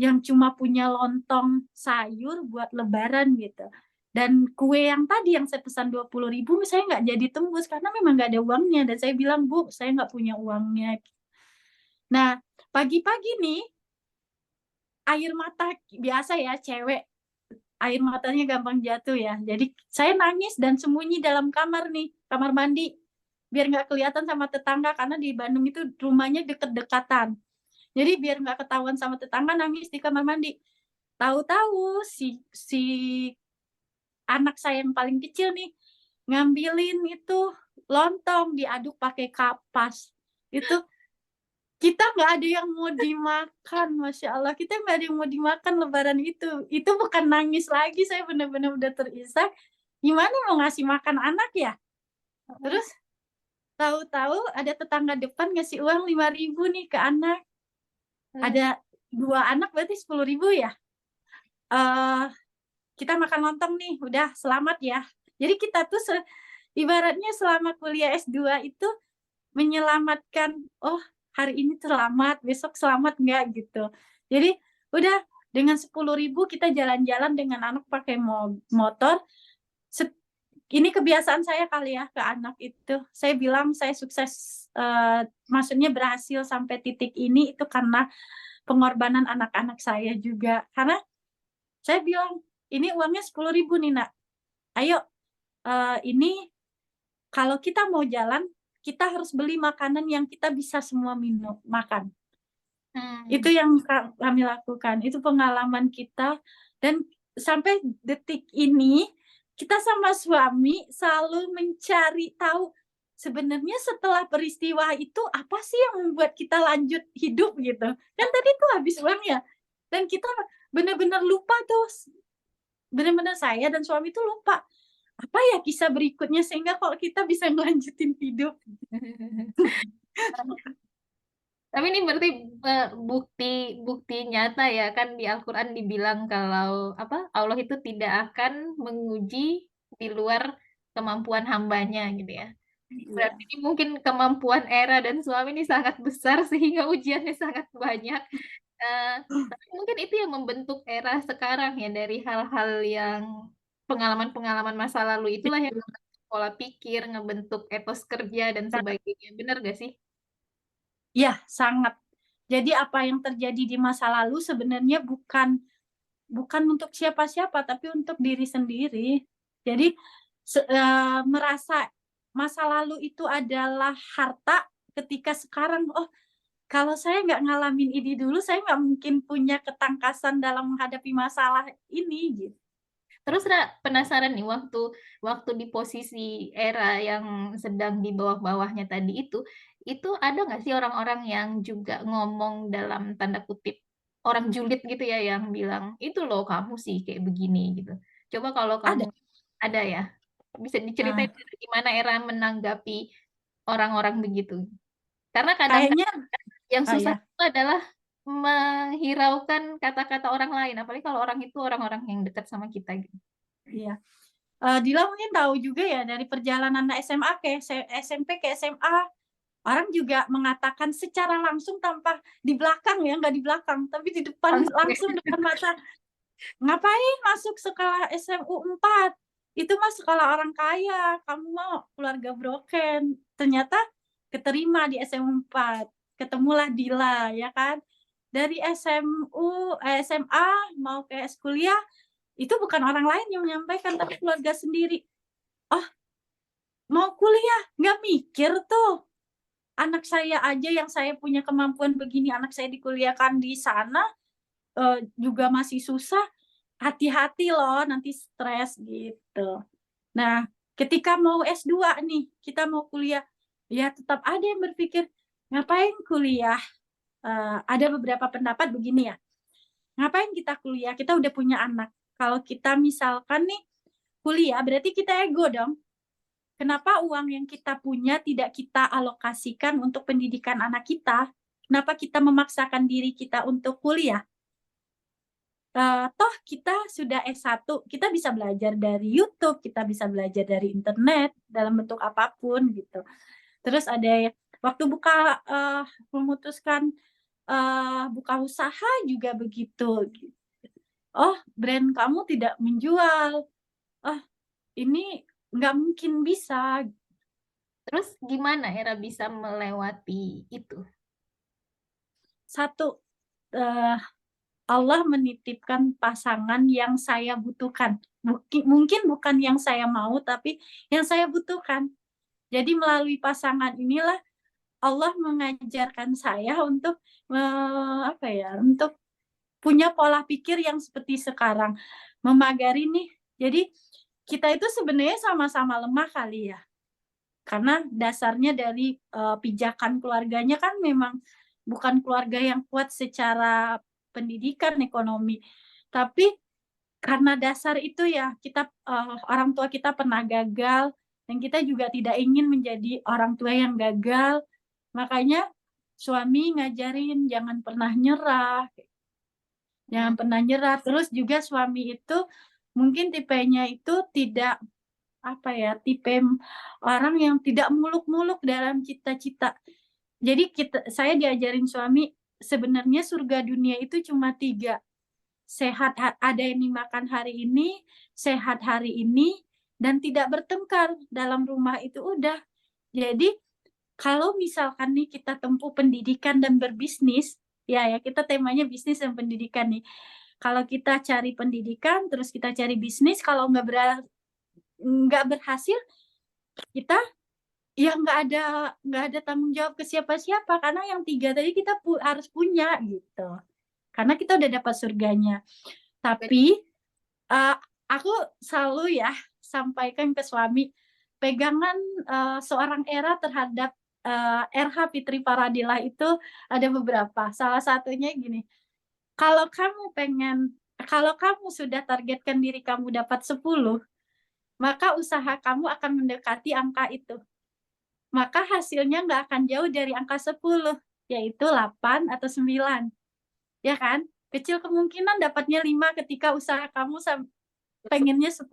yang cuma punya lontong sayur buat Lebaran gitu. Dan kue yang tadi yang saya pesan 20.000 saya nggak jadi tembus karena memang nggak ada uangnya. Dan saya bilang, Bu, saya nggak punya uangnya. Nah, pagi-pagi nih, air mata biasa ya, cewek air matanya gampang jatuh ya. Jadi saya nangis dan sembunyi dalam kamar nih, kamar mandi, biar nggak kelihatan sama tetangga, karena di Bandung itu rumahnya deket-dekatan. Jadi biar nggak ketahuan sama tetangga, nangis di kamar mandi. tahu-tahu si anak saya yang paling kecil nih ngambilin itu lontong diaduk pakai kapas. Itu kita nggak ada yang mau dimakan, Masya Allah. Kita nggak ada yang mau dimakan Lebaran itu. Itu bukan nangis lagi, saya benar-benar udah terisak. Gimana mau ngasih makan anak ya? Terus tahu-tahu ada tetangga depan ngasih uang 5.000 nih ke anak. Ada 2 anak berarti 10.000 ya. Kita makan lontong nih, udah selamat ya. Jadi kita tuh ibaratnya selama kuliah S2 itu menyelamatkan, oh hari ini selamat, besok selamat nggak gitu. Jadi udah dengan 10.000 kita jalan-jalan dengan anak pakai motor. Ini kebiasaan saya kali ya ke anak itu. Saya bilang saya sukses, maksudnya berhasil sampai titik ini itu karena pengorbanan anak-anak saya juga. Karena saya bilang, ini uangnya 10.000 nih nak. Ayo, ini kalau kita mau jalan, kita harus beli makanan yang kita bisa semua makan. Itu yang kami lakukan. Itu pengalaman kita. Dan sampai detik ini, kita sama suami selalu mencari tahu sebenarnya setelah peristiwa itu apa sih yang membuat kita lanjut hidup gitu. Kan tadi tuh habis uangnya. Dan kita benar-benar lupa tuh. Benar-benar saya dan suami tuh lupa. Apa ya kisah berikutnya sehingga kalau kita bisa ngelanjutin hidup. Tapi ini berarti bukti nyata ya, kan di Al-Quran dibilang kalau apa Allah itu tidak akan menguji di luar kemampuan hambanya gitu ya. Iya. Berarti ini mungkin kemampuan Era dan suami ini sangat besar sehingga ujiannya sangat banyak. Eh, tapi mungkin itu yang membentuk Era sekarang ya, dari hal-hal yang pengalaman-pengalaman masa lalu itulah yang membentuk pola pikir, ngebentuk etos kerja dan sebagainya. Benar gak sih? Ya, sangat. Jadi apa yang terjadi di masa lalu sebenarnya bukan untuk siapa-siapa, tapi untuk diri sendiri. Jadi merasa masa lalu itu adalah harta ketika sekarang, oh kalau saya nggak ngalamin ini dulu, saya nggak mungkin punya ketangkasan dalam menghadapi masalah ini. Gitu. Terus Ra, penasaran nih waktu waktu di posisi Era yang sedang di bawah-bawahnya tadi itu ada nggak sih orang-orang yang juga ngomong dalam tanda kutip orang julid gitu ya yang bilang itu loh kamu sih kayak begini gitu. Coba kalau kamu Ada. ada ya, bisa Nah, diceritain gimana Era menanggapi orang-orang begitu. Karena kadang kayaknya, yang oh susah ya, itu adalah menghiraukan kata-kata orang lain, apalagi kalau orang itu orang-orang yang dekat sama kita gitu. iya. Dila mungkin tahu juga ya dari perjalanan SMA ke SMP ke SMA, orang juga mengatakan secara langsung tanpa di belakang ya, nggak di belakang, tapi di depan, Langsung ya. langsung depan mata. Ngapain masuk sekolah SMU 4? Itu mah sekolah orang kaya, kamu mau keluarga broken. Ternyata keterima di SMU 4. Ketemulah Dila, ya kan? Dari SMA mau ke kuliah, itu bukan orang lain yang menyampaikan, tapi keluarga sendiri. Oh, mau kuliah, nggak mikir tuh. Anak saya aja yang saya punya kemampuan begini, anak saya dikuliahkan di sana, juga masih susah, hati-hati loh nanti stres gitu. Nah, ketika mau S2 nih, kita mau kuliah, ya tetap ada yang berpikir, ngapain kuliah? Ada beberapa pendapat begini ya, ngapain kita kuliah? Kita udah punya anak. Kalau kita misalkan nih kuliah, berarti kita ego dong. Kenapa uang yang kita punya tidak kita alokasikan untuk pendidikan anak kita? Kenapa kita memaksakan diri kita untuk kuliah? Toh kita sudah S1, kita bisa belajar dari YouTube, kita bisa belajar dari internet dalam bentuk apapun gitu. Terus ada waktu memutuskan buka usaha juga begitu. Oh, brand kamu tidak menjual. Oh, ini nggak mungkin bisa. Terus gimana Era bisa melewati itu? Satu, eh, Allah menitipkan pasangan yang saya butuhkan. Mungkin bukan yang saya mau, tapi yang saya butuhkan. Jadi melalui pasangan inilah Allah mengajarkan saya untuk apa ya, untuk punya pola pikir yang seperti sekarang. Memagari nih, jadi kita itu sebenarnya sama-sama lemah kali ya. Karena dasarnya dari pijakan keluarganya kan memang bukan keluarga yang kuat secara pendidikan, ekonomi. Tapi karena dasar itu ya, kita orang tua kita pernah gagal dan kita juga tidak ingin menjadi orang tua yang gagal. Makanya suami ngajarin jangan pernah nyerah, jangan pernah nyerah. Terus juga suami itu mungkin tipenya itu tidak apa ya, tipe orang yang tidak muluk-muluk dalam cita-cita. Jadi saya diajarin suami sebenarnya surga dunia itu cuma 3. Sehat ada yang dimakan hari ini, sehat hari ini, dan tidak bertengkar dalam rumah itu udah. Jadi kalau misalkan nih kita tempuh pendidikan dan berbisnis, ya kita temanya bisnis dan pendidikan nih. Kalau kita cari pendidikan, terus kita cari bisnis, kalau nggak berhasil, kita ya nggak ada tanggung jawab ke siapa-siapa karena yang 3 tadi kita harus punya gitu. Karena kita udah dapat surganya. Tapi aku selalu ya sampaikan ke suami pegangan seorang Era terhadap RH Fitri Paradilah itu ada beberapa. Salah satunya gini, kalau kamu sudah targetkan diri kamu dapat 10, maka usaha kamu akan mendekati angka itu. Maka hasilnya nggak akan jauh dari angka 10, yaitu 8 atau 9. Ya kan? Kecil kemungkinan dapatnya 5 ketika usaha kamu pengennya 10.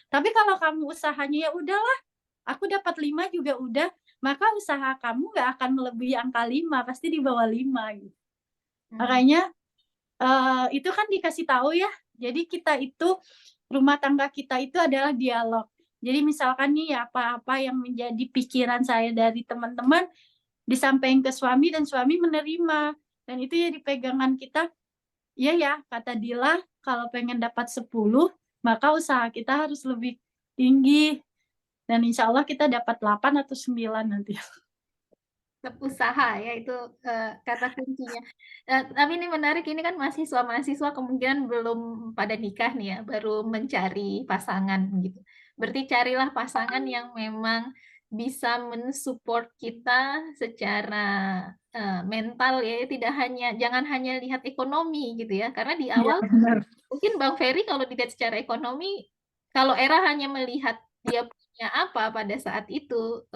Tapi kalau kamu usahanya ya udahlah, aku dapat 5 juga udah, maka usaha kamu nggak akan melebihi angka 5, pasti di bawah 5 gitu. Makanya itu kan dikasih tahu ya. Jadi kita itu rumah tangga kita itu adalah dialog. Jadi misalkan nih ya apa-apa yang menjadi pikiran saya dari teman-teman disampaikan ke suami dan suami menerima. Dan itu jadi pegangan kita. Iya ya, kata Dila, kalau pengen dapat 10, maka usaha kita harus lebih tinggi. Dan insya Allah kita dapat 8 atau 9 nanti. Tetap usaha ya itu kata kuncinya. Tapi ini menarik, ini kan mahasiswa kemungkinan belum pada nikah nih ya, baru mencari pasangan gitu. Berarti carilah pasangan yang memang bisa mensupport kita secara mental ya, jangan hanya lihat ekonomi gitu ya. Karena di Iya awal benar. mungkin Bang Ferry kalau dilihat secara ekonomi, kalau Era hanya melihat dia punya apa pada saat itu,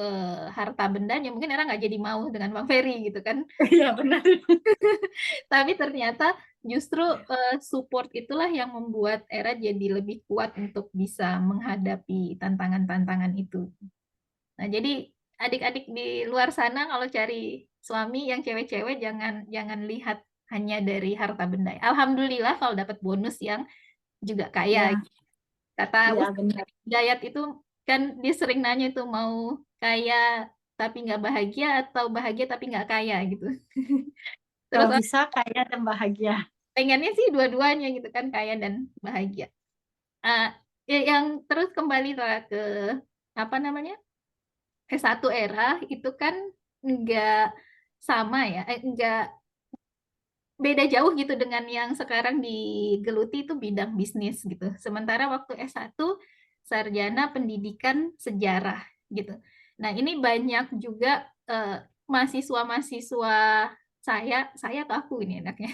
harta bendanya, mungkin Era nggak jadi mau dengan Bang Ferry gitu kan. Iya benar. Tapi ternyata justru support itulah yang membuat Era jadi lebih kuat untuk bisa menghadapi tantangan-tantangan itu. Nah, jadi adik-adik di luar sana kalau cari suami yang cewek-cewek jangan jangan lihat hanya dari harta benda. Alhamdulillah kalau dapat bonus yang juga kaya. Ya, Kata iya Ustaz benar. Hidayat itu kan dia sering nanya itu mau kaya tapi nggak bahagia atau bahagia tapi nggak kaya gitu. Terus Kalau bisa kaya dan bahagia. pengennya sih dua-duanya gitu kan, kaya dan bahagia. Ah, yang terus kembali lah ke apa namanya, S1 Era itu kan nggak sama ya, nggak beda jauh gitu dengan yang sekarang digeluti itu bidang bisnis gitu. Sementara waktu S1 sarjana pendidikan sejarah gitu. Nah, ini banyak juga mahasiswa-mahasiswa saya atau aku ini enaknya.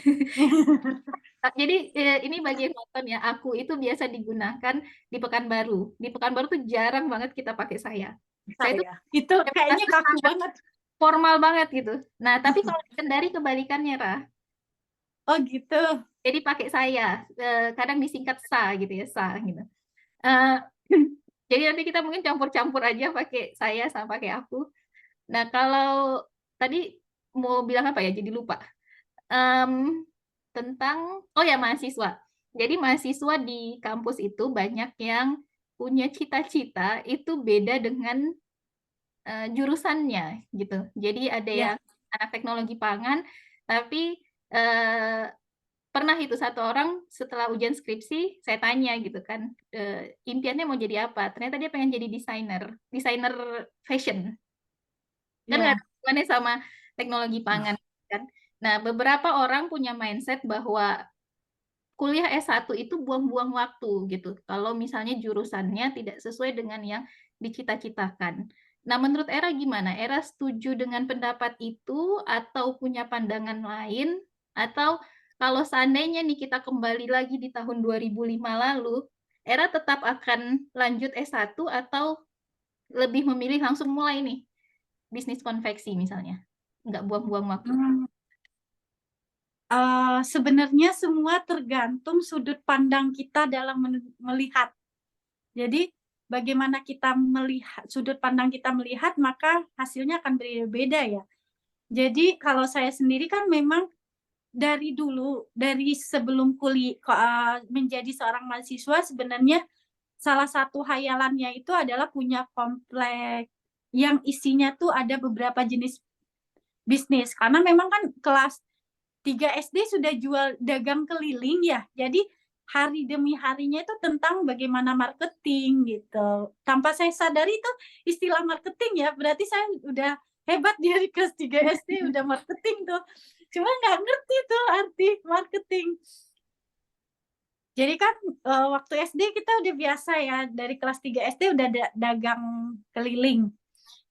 Jadi ini bagi yang nonton ya, aku itu biasa digunakan di Pekanbaru. Di Pekanbaru tuh jarang banget kita pakai saya. Saya tuh Saya. Itu kayaknya kaku banget. formal banget gitu. Nah, tapi kalau di Kendari kebalikannya, Ra. Oh gitu. Jadi pakai saya, kadang disingkat sa gitu ya, sa gitu. Eh, jadi nanti kita mungkin campur-campur aja pakai saya sama pakai aku. Nah, kalau tadi mau bilang apa ya, jadi lupa. Em, tentang, oh ya mahasiswa. Jadi mahasiswa di kampus itu banyak yang punya cita-cita itu beda dengan jurusannya gitu. Jadi ada Ya. yang anak teknologi pangan, tapi eh, pernah itu satu orang setelah ujian skripsi saya tanya gitu kan, impiannya mau jadi apa, ternyata dia pengen jadi desainer fashion, kan nggak ada Ya. hubungannya sama teknologi pangan kan. Nah, beberapa orang punya mindset bahwa kuliah S1 itu buang-buang waktu gitu. Kalau misalnya jurusannya tidak sesuai dengan yang dicita-citakan. Nah, menurut Era gimana? Era setuju dengan pendapat itu atau punya pandangan lain? Atau kalau seandainya nih kita kembali lagi di tahun 2005 lalu, Era tetap akan lanjut S1 atau lebih memilih langsung mulai nih bisnis konveksi misalnya? Nggak buang-buang waktu. Hmm, sebenarnya semua tergantung sudut pandang kita dalam melihat. Jadi bagaimana kita melihat, sudut pandang kita melihat, maka hasilnya akan berbeda ya. Jadi kalau saya sendiri kan memang dari dulu, dari sebelum kuliah menjadi seorang mahasiswa, sebenarnya salah satu hayalannya itu adalah punya komplek yang isinya tuh ada beberapa jenis bisnis. Karena memang kan kelas 3 SD sudah jual dagang keliling ya. Jadi hari demi harinya itu tentang bagaimana marketing gitu. Tanpa saya sadari itu istilah marketing ya, berarti saya udah hebat dari kelas 3 SD udah marketing tuh. Cuma nggak ngerti tuh arti marketing. Jadi kan waktu SD kita udah biasa ya, dari kelas 3 SD udah dagang keliling.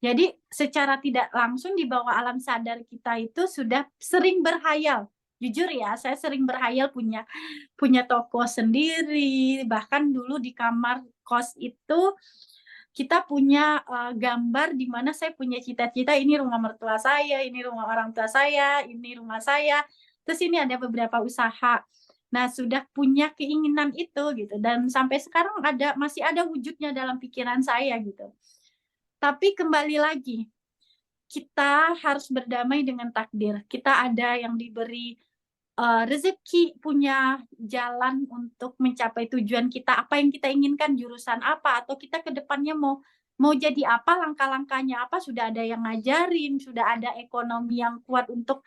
Jadi secara tidak langsung di bawah alam sadar kita itu sudah sering berhayal. Jujur ya, saya sering berhayal punya punya toko sendiri. Bahkan dulu di kamar kos itu kita punya gambar di mana saya punya cita-cita ini rumah mertua saya, ini rumah orang tua saya, ini rumah saya. Terus ini ada beberapa usaha. Nah, sudah punya keinginan itu gitu dan sampai sekarang masih ada wujudnya dalam pikiran saya gitu. Tapi kembali lagi, kita harus berdamai dengan takdir. Kita ada yang diberi rezeki, punya jalan untuk mencapai tujuan kita, apa yang kita inginkan, jurusan apa, atau kita ke depannya mau mau jadi apa, langkah-langkahnya apa, sudah ada yang ngajarin, sudah ada ekonomi yang kuat untuk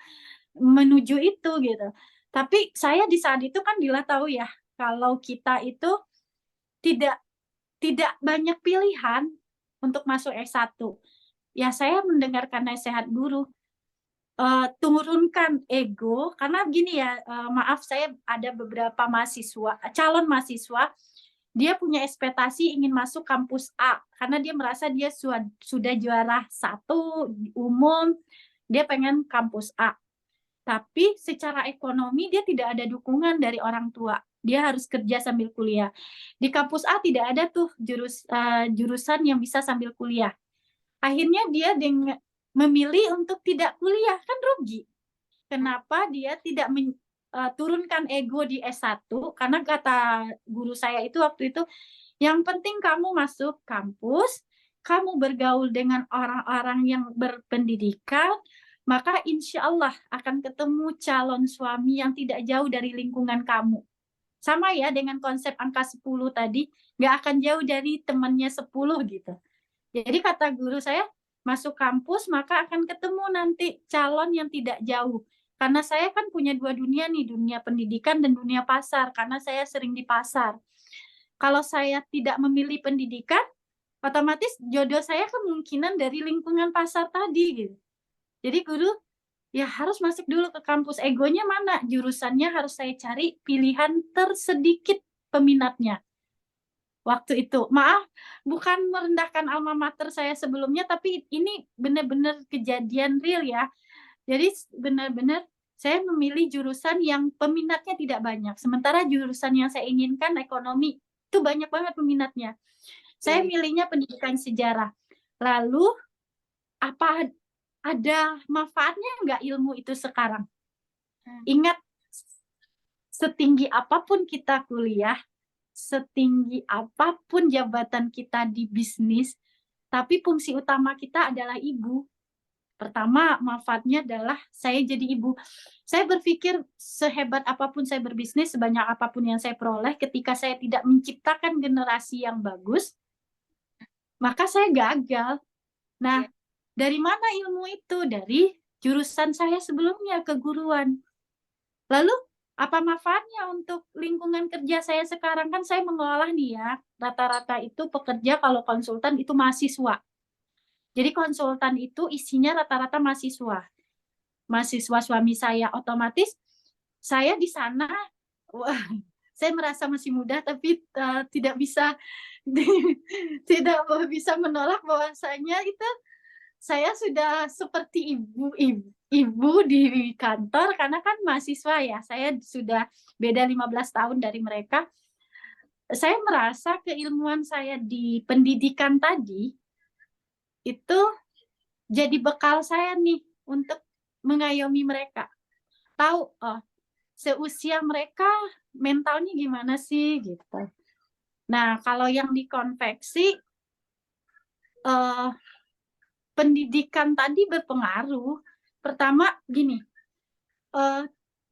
menuju itu gitu. Tapi saya di saat itu kan Dila tahu ya, kalau kita itu tidak tidak banyak pilihan untuk masuk S1. Ya saya mendengarkan nasihat guru, turunkan ego karena gini ya, maaf saya ada beberapa mahasiswa calon mahasiswa, dia punya ekspektasi ingin masuk kampus A karena dia merasa dia sudah juara 1 umum, dia pengen kampus A. Tapi secara ekonomi dia tidak ada dukungan dari orang tua, dia harus kerja sambil kuliah. Di kampus A tidak ada tuh jurusan yang bisa sambil kuliah. Akhirnya dia memilih untuk tidak kuliah, kan rugi. Kenapa dia tidak turunkan ego di S1, karena kata guru saya itu waktu itu, yang penting kamu masuk kampus, kamu bergaul dengan orang-orang yang berpendidikan, maka insya Allah akan ketemu calon suami yang tidak jauh dari lingkungan kamu. Sama ya dengan konsep angka 10 tadi, nggak akan jauh dari temannya 10 gitu. Jadi kata guru saya, masuk kampus maka akan ketemu nanti calon yang tidak jauh. Karena saya kan punya dua dunia nih, dunia pendidikan dan dunia pasar, karena saya sering di pasar. Kalau saya tidak memilih pendidikan, otomatis jodoh saya kemungkinan dari lingkungan pasar tadi gitu. Jadi guru ya harus masuk dulu ke kampus. Egonya mana? Jurusannya harus saya cari pilihan tersedikit peminatnya waktu itu. Maaf, bukan merendahkan alma mater saya sebelumnya, tapi ini benar-benar kejadian real ya. Jadi benar-benar saya memilih jurusan yang peminatnya tidak banyak. Sementara jurusan yang saya inginkan ekonomi itu banyak banget peminatnya. Saya milihnya pendidikan sejarah. Lalu apa ada manfaatnya nggak ilmu itu sekarang? Ingat, setinggi apapun kita kuliah, setinggi apapun jabatan kita di bisnis, tapi fungsi utama kita adalah ibu. Pertama, manfaatnya adalah saya jadi ibu. Saya berpikir sehebat apapun saya berbisnis, sebanyak apapun yang saya peroleh, ketika saya tidak menciptakan generasi yang bagus, maka saya gagal. Nah, dari mana ilmu itu? Dari jurusan saya sebelumnya, keguruan. Lalu apa manfaatnya untuk lingkungan kerja saya sekarang? Kan saya mengelola nih ya, rata-rata itu pekerja kalau konsultan itu mahasiswa. Jadi konsultan itu isinya rata-rata mahasiswa. mahasiswa suami saya, otomatis saya di sana, wah, saya merasa masih muda tapi tidak bisa tidak bisa menolak bahwasanya itu saya sudah seperti ibu di kantor karena kan mahasiswa ya, saya sudah beda 15 tahun dari mereka. Saya merasa keilmuan saya di pendidikan tadi itu jadi bekal saya nih untuk mengayomi mereka. Tahu, oh, seusia mereka mentalnya gimana sih gitu. Nah, kalau yang di konveksi, pendidikan tadi berpengaruh. Pertama gini,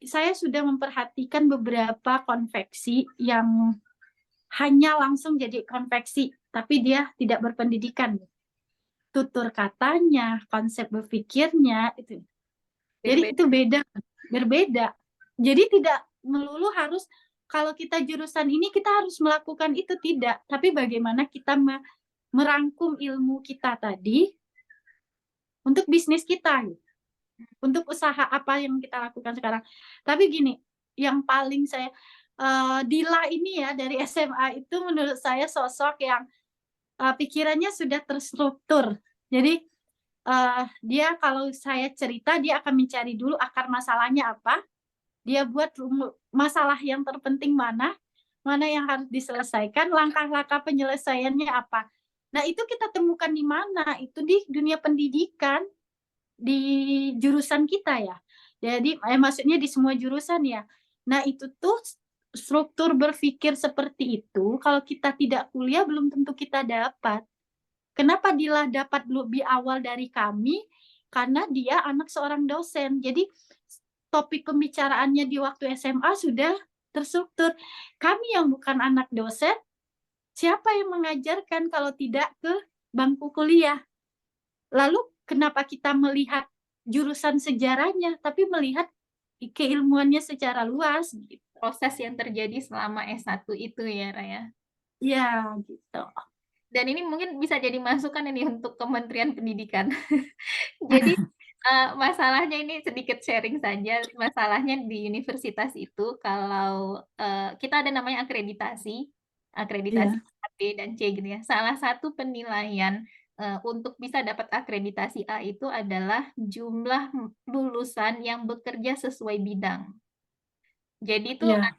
saya sudah memperhatikan beberapa konveksi yang hanya langsung jadi konveksi, tapi dia tidak berpendidikan. Tutur katanya, konsep berpikirnya, itu. Jadi itu berbeda. Jadi tidak melulu harus, kalau kita jurusan ini kita harus melakukan itu, tidak. Tapi bagaimana kita merangkum ilmu kita tadi untuk bisnis kita, untuk usaha apa yang kita lakukan sekarang. Tapi gini, yang paling saya, Dila ini ya dari SMA itu menurut saya sosok yang pikirannya sudah terstruktur. Jadi dia kalau saya cerita, dia akan mencari dulu akar masalahnya apa, dia buat masalah yang terpenting mana yang harus diselesaikan, langkah-langkah penyelesaiannya apa. Nah, itu kita temukan di mana? Itu di dunia pendidikan, di jurusan kita ya. Jadi maksudnya di semua jurusan ya. Nah, itu tuh struktur berpikir seperti itu kalau kita tidak kuliah belum tentu kita dapat. Kenapa Dila dapat lebih awal dari kami? Karena dia anak seorang dosen. Jadi topik pembicaraannya di waktu SMA sudah terstruktur. Kami yang bukan anak dosen, siapa yang mengajarkan kalau tidak ke bangku kuliah? Lalu kenapa kita melihat jurusan sejarahnya, tapi melihat keilmuannya secara luas? Gitu. Proses yang terjadi selama S1 itu ya, Raya? Ya, gitu. Dan ini mungkin bisa jadi masukan ini untuk Kementerian Pendidikan. Jadi masalahnya ini sedikit sharing saja. Masalahnya di universitas itu kalau kita ada namanya akreditasi Ya. A, B, dan C gitu ya. Salah satu penilaian untuk bisa dapat akreditasi A itu adalah jumlah lulusan yang bekerja sesuai bidang. Jadi itu Ya.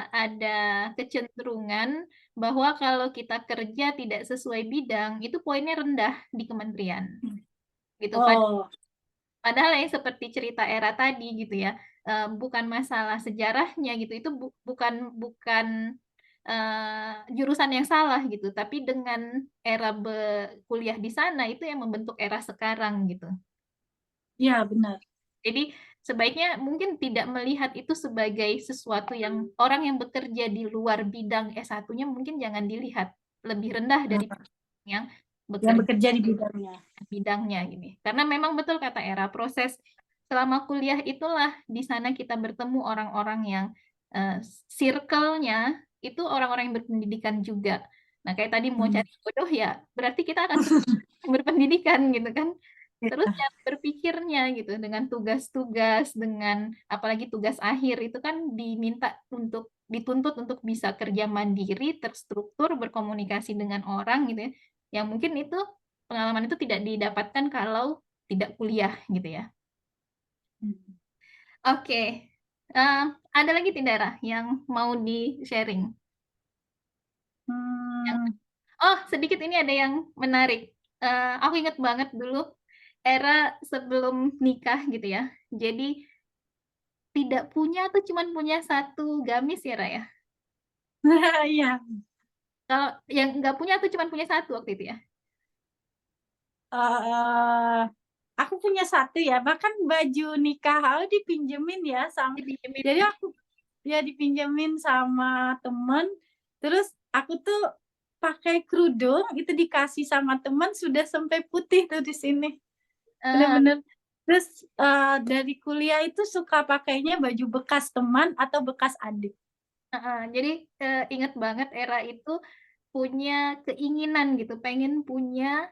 ada kecenderungan bahwa kalau kita kerja tidak sesuai bidang, itu poinnya rendah di kementerian. Gitu. Oh, Padahal yang seperti cerita Era tadi gitu ya, bukan masalah sejarahnya gitu, itu bukan bukan jurusan yang salah gitu, tapi dengan Era kuliah di sana itu yang membentuk Era sekarang gitu. ya benar. Jadi sebaiknya mungkin tidak melihat itu sebagai sesuatu yang orang yang bekerja di luar bidang S1-nya mungkin jangan dilihat lebih rendah dari yang Yang bekerja bekerja di bidangnya. bidangnya gini. Karena memang betul kata Era, proses selama kuliah itulah di sana kita bertemu orang-orang yang circle-nya itu orang-orang yang berpendidikan juga. Nah, kayak tadi mau cari jodoh ya, berarti kita akan berpendidikan gitu kan. Terus Ya. cara berpikirnya gitu dengan tugas-tugas, dengan apalagi tugas akhir itu kan diminta untuk dituntut untuk bisa kerja mandiri, terstruktur, berkomunikasi dengan orang gitu ya. Yang mungkin itu pengalaman itu tidak didapatkan kalau tidak kuliah gitu ya. Oke. Ada lagi tidak Ra, yang mau di-sharing? Hmm, Oh, sedikit ini ada yang menarik. Aku ingat banget dulu Era sebelum nikah gitu ya. Jadi tidak punya atau cuman punya satu gamis ya, Ra ya? iya. Kalau yang nggak punya atau cuman punya satu waktu itu ya? eh aku punya satu ya, bahkan baju nikah aku dipinjemin ya sama, Dipinjemin. jadi aku ya dipinjemin sama temen, terus aku tuh pakai kerudung itu dikasih sama teman sudah sampai putih tuh di sini, Eh, bener-bener. Terus dari kuliah itu suka pakainya baju bekas teman atau bekas adik. jadi ingat banget Era itu punya keinginan gitu, pengen punya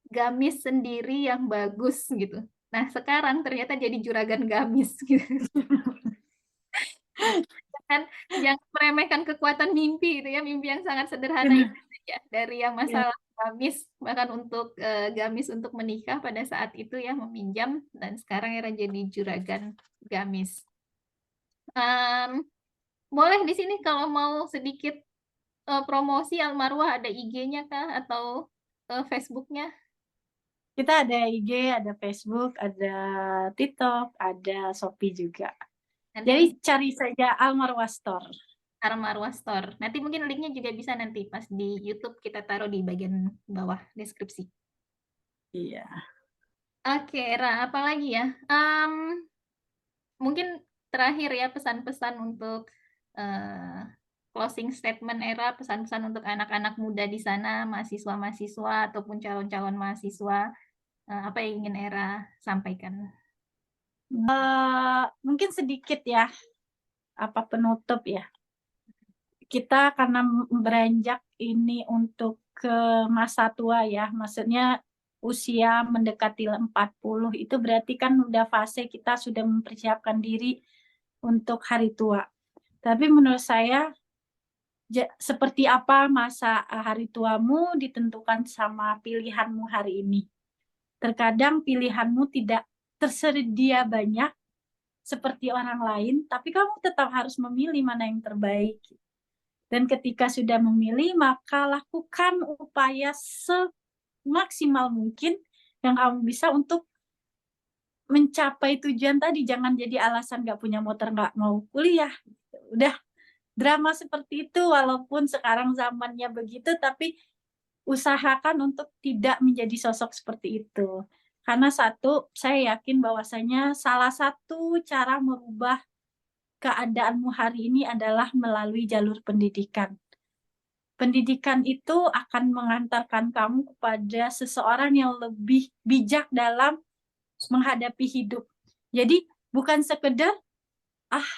gamis sendiri yang bagus gitu. Nah, sekarang ternyata jadi juragan gamis gitu. Kan jangan meremehkan kekuatan mimpi gitu ya, mimpi yang sangat sederhana itu Benar. ya, dari yang Ya. masalah gamis, bahkan untuk gamis untuk menikah pada saat itu ya meminjam, dan sekarang era jadi juragan gamis. Em, Boleh di sini kalau mau sedikit promosi Almarwah, ada IG-nya kah atau Facebook-nya? Kita ada IG, ada Facebook, ada TikTok, ada Shopee juga. Nanti Jadi bisa cari saja Almarwah Store. Almarwah Store. Nanti mungkin linknya juga bisa nanti pas di YouTube kita taruh di bagian bawah deskripsi. Iya. Oke, Ra, apa lagi ya? Mungkin terakhir ya pesan-pesan untuk eh, closing statement Era, pesan-pesan untuk anak-anak muda di sana, mahasiswa-mahasiswa ataupun calon-calon mahasiswa, apa yang ingin Era sampaikan? Mungkin sedikit ya, apa penutup ya. Kita karena beranjak ini untuk ke masa tua ya, maksudnya usia mendekati 40 itu berarti kan udah fase kita sudah mempersiapkan diri untuk hari tua. Tapi menurut saya seperti apa masa hari tuamu ditentukan sama pilihanmu hari ini. Terkadang pilihanmu tidak tersedia banyak seperti orang lain, tapi kamu tetap harus memilih mana yang terbaik. Dan ketika sudah memilih, maka lakukan upaya semaksimal mungkin yang kamu bisa untuk mencapai tujuan tadi. Jangan jadi alasan nggak punya motor, nggak mau kuliah. Udah drama seperti itu, walaupun sekarang zamannya begitu, tapi usahakan untuk tidak menjadi sosok seperti itu. Karena satu, saya yakin bahwasanya salah satu cara merubah keadaanmu hari ini adalah melalui jalur pendidikan. Pendidikan itu akan mengantarkan kamu kepada seseorang yang lebih bijak dalam menghadapi hidup. Jadi bukan sekedar ah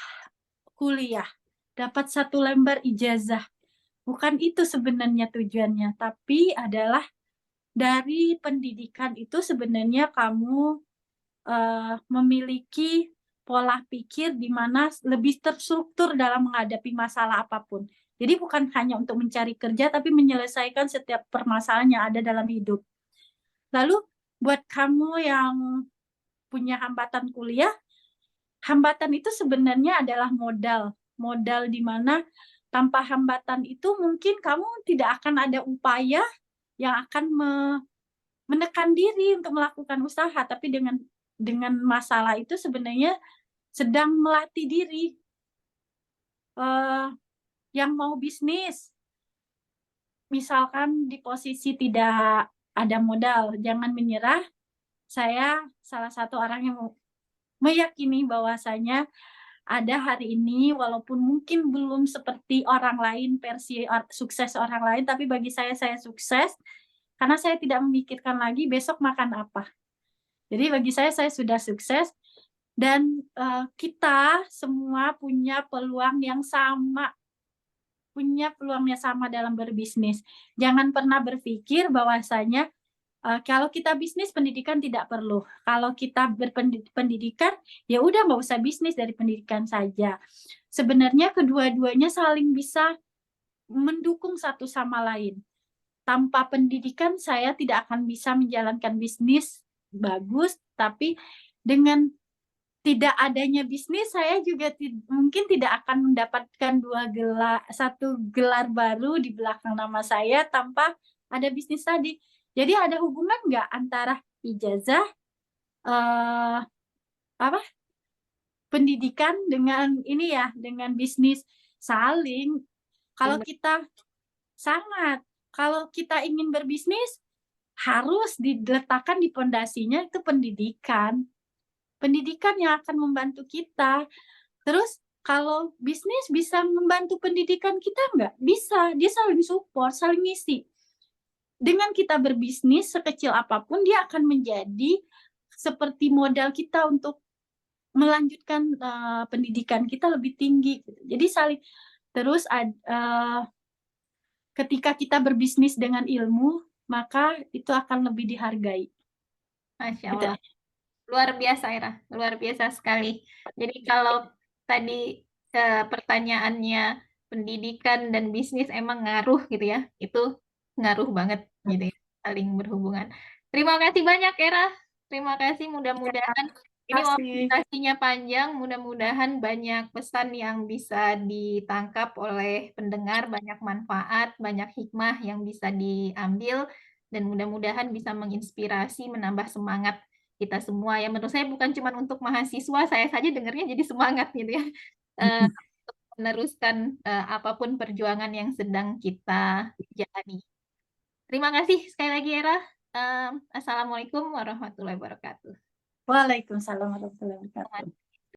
kuliah, dapat satu lembar ijazah. Bukan itu sebenarnya tujuannya, tapi adalah dari pendidikan itu sebenarnya kamu memiliki pola pikir di mana lebih terstruktur dalam menghadapi masalah apapun. Jadi bukan hanya untuk mencari kerja, tapi menyelesaikan setiap permasalahan yang ada dalam hidup. Lalu buat kamu yang punya hambatan kuliah, hambatan itu sebenarnya adalah modal. Modal di mana tanpa hambatan itu mungkin kamu tidak akan ada upaya yang akan menekan diri untuk melakukan usaha, tapi dengan masalah itu sebenarnya sedang melatih diri. Yang mau bisnis, misalkan di posisi tidak ada modal, jangan menyerah. Saya salah satu orang yang meyakini bahwasanya ada hari ini, walaupun mungkin belum seperti orang lain, versi sukses orang lain, tapi bagi saya sukses karena saya tidak memikirkan lagi besok makan apa. Jadi bagi saya sudah sukses dan kita semua punya peluang yang sama, dalam berbisnis. Jangan pernah berpikir bahwasanya kalau kita bisnis pendidikan tidak perlu. Kalau kita berpendidikan ya udah nggak usah bisnis, dari pendidikan saja. Sebenarnya kedua-duanya saling bisa mendukung satu sama lain. Tanpa pendidikan saya tidak akan bisa menjalankan bisnis bagus, tapi dengan tidak adanya bisnis saya juga mungkin tidak akan mendapatkan satu gelar baru di belakang nama saya tanpa ada bisnis tadi. Jadi ada hubungan nggak antara ijazah eh, apa pendidikan dengan ini ya, dengan bisnis? Saling. Kalau kita sangat, kalau kita ingin berbisnis harus diletakkan di pondasinya itu pendidikan. Pendidikan yang akan membantu kita. Terus kalau bisnis bisa membantu pendidikan kita nggak? Bisa, dia saling support, saling ngisi. Dengan kita berbisnis sekecil apapun, dia akan menjadi seperti modal kita untuk melanjutkan pendidikan kita lebih tinggi. Jadi saling terus ketika kita berbisnis dengan ilmu, maka itu akan lebih dihargai. Masya Gitu. Allah. Luar biasa, Era. Luar biasa sekali. Jadi kalau tadi pertanyaannya pendidikan dan bisnis emang ngaruh gitu ya, itu ngaruh banget gitu ya, saling berhubungan. Terima kasih banyak, Era. Terima kasih, Ya, mudah-mudahan ini kasih. wawasannya panjang, mudah-mudahan banyak pesan yang bisa ditangkap oleh pendengar, banyak manfaat, banyak hikmah yang bisa diambil, dan mudah-mudahan bisa menginspirasi, menambah semangat kita semua ya. Menurut saya bukan cuma untuk mahasiswa, saya saja dengarnya jadi semangat gitu ya. Eh, untuk meneruskan apapun perjuangan yang sedang kita jalani. Terima kasih sekali lagi, Era. Assalamualaikum warahmatullahi wabarakatuh. Waalaikumsalam warahmatullahi wabarakatuh.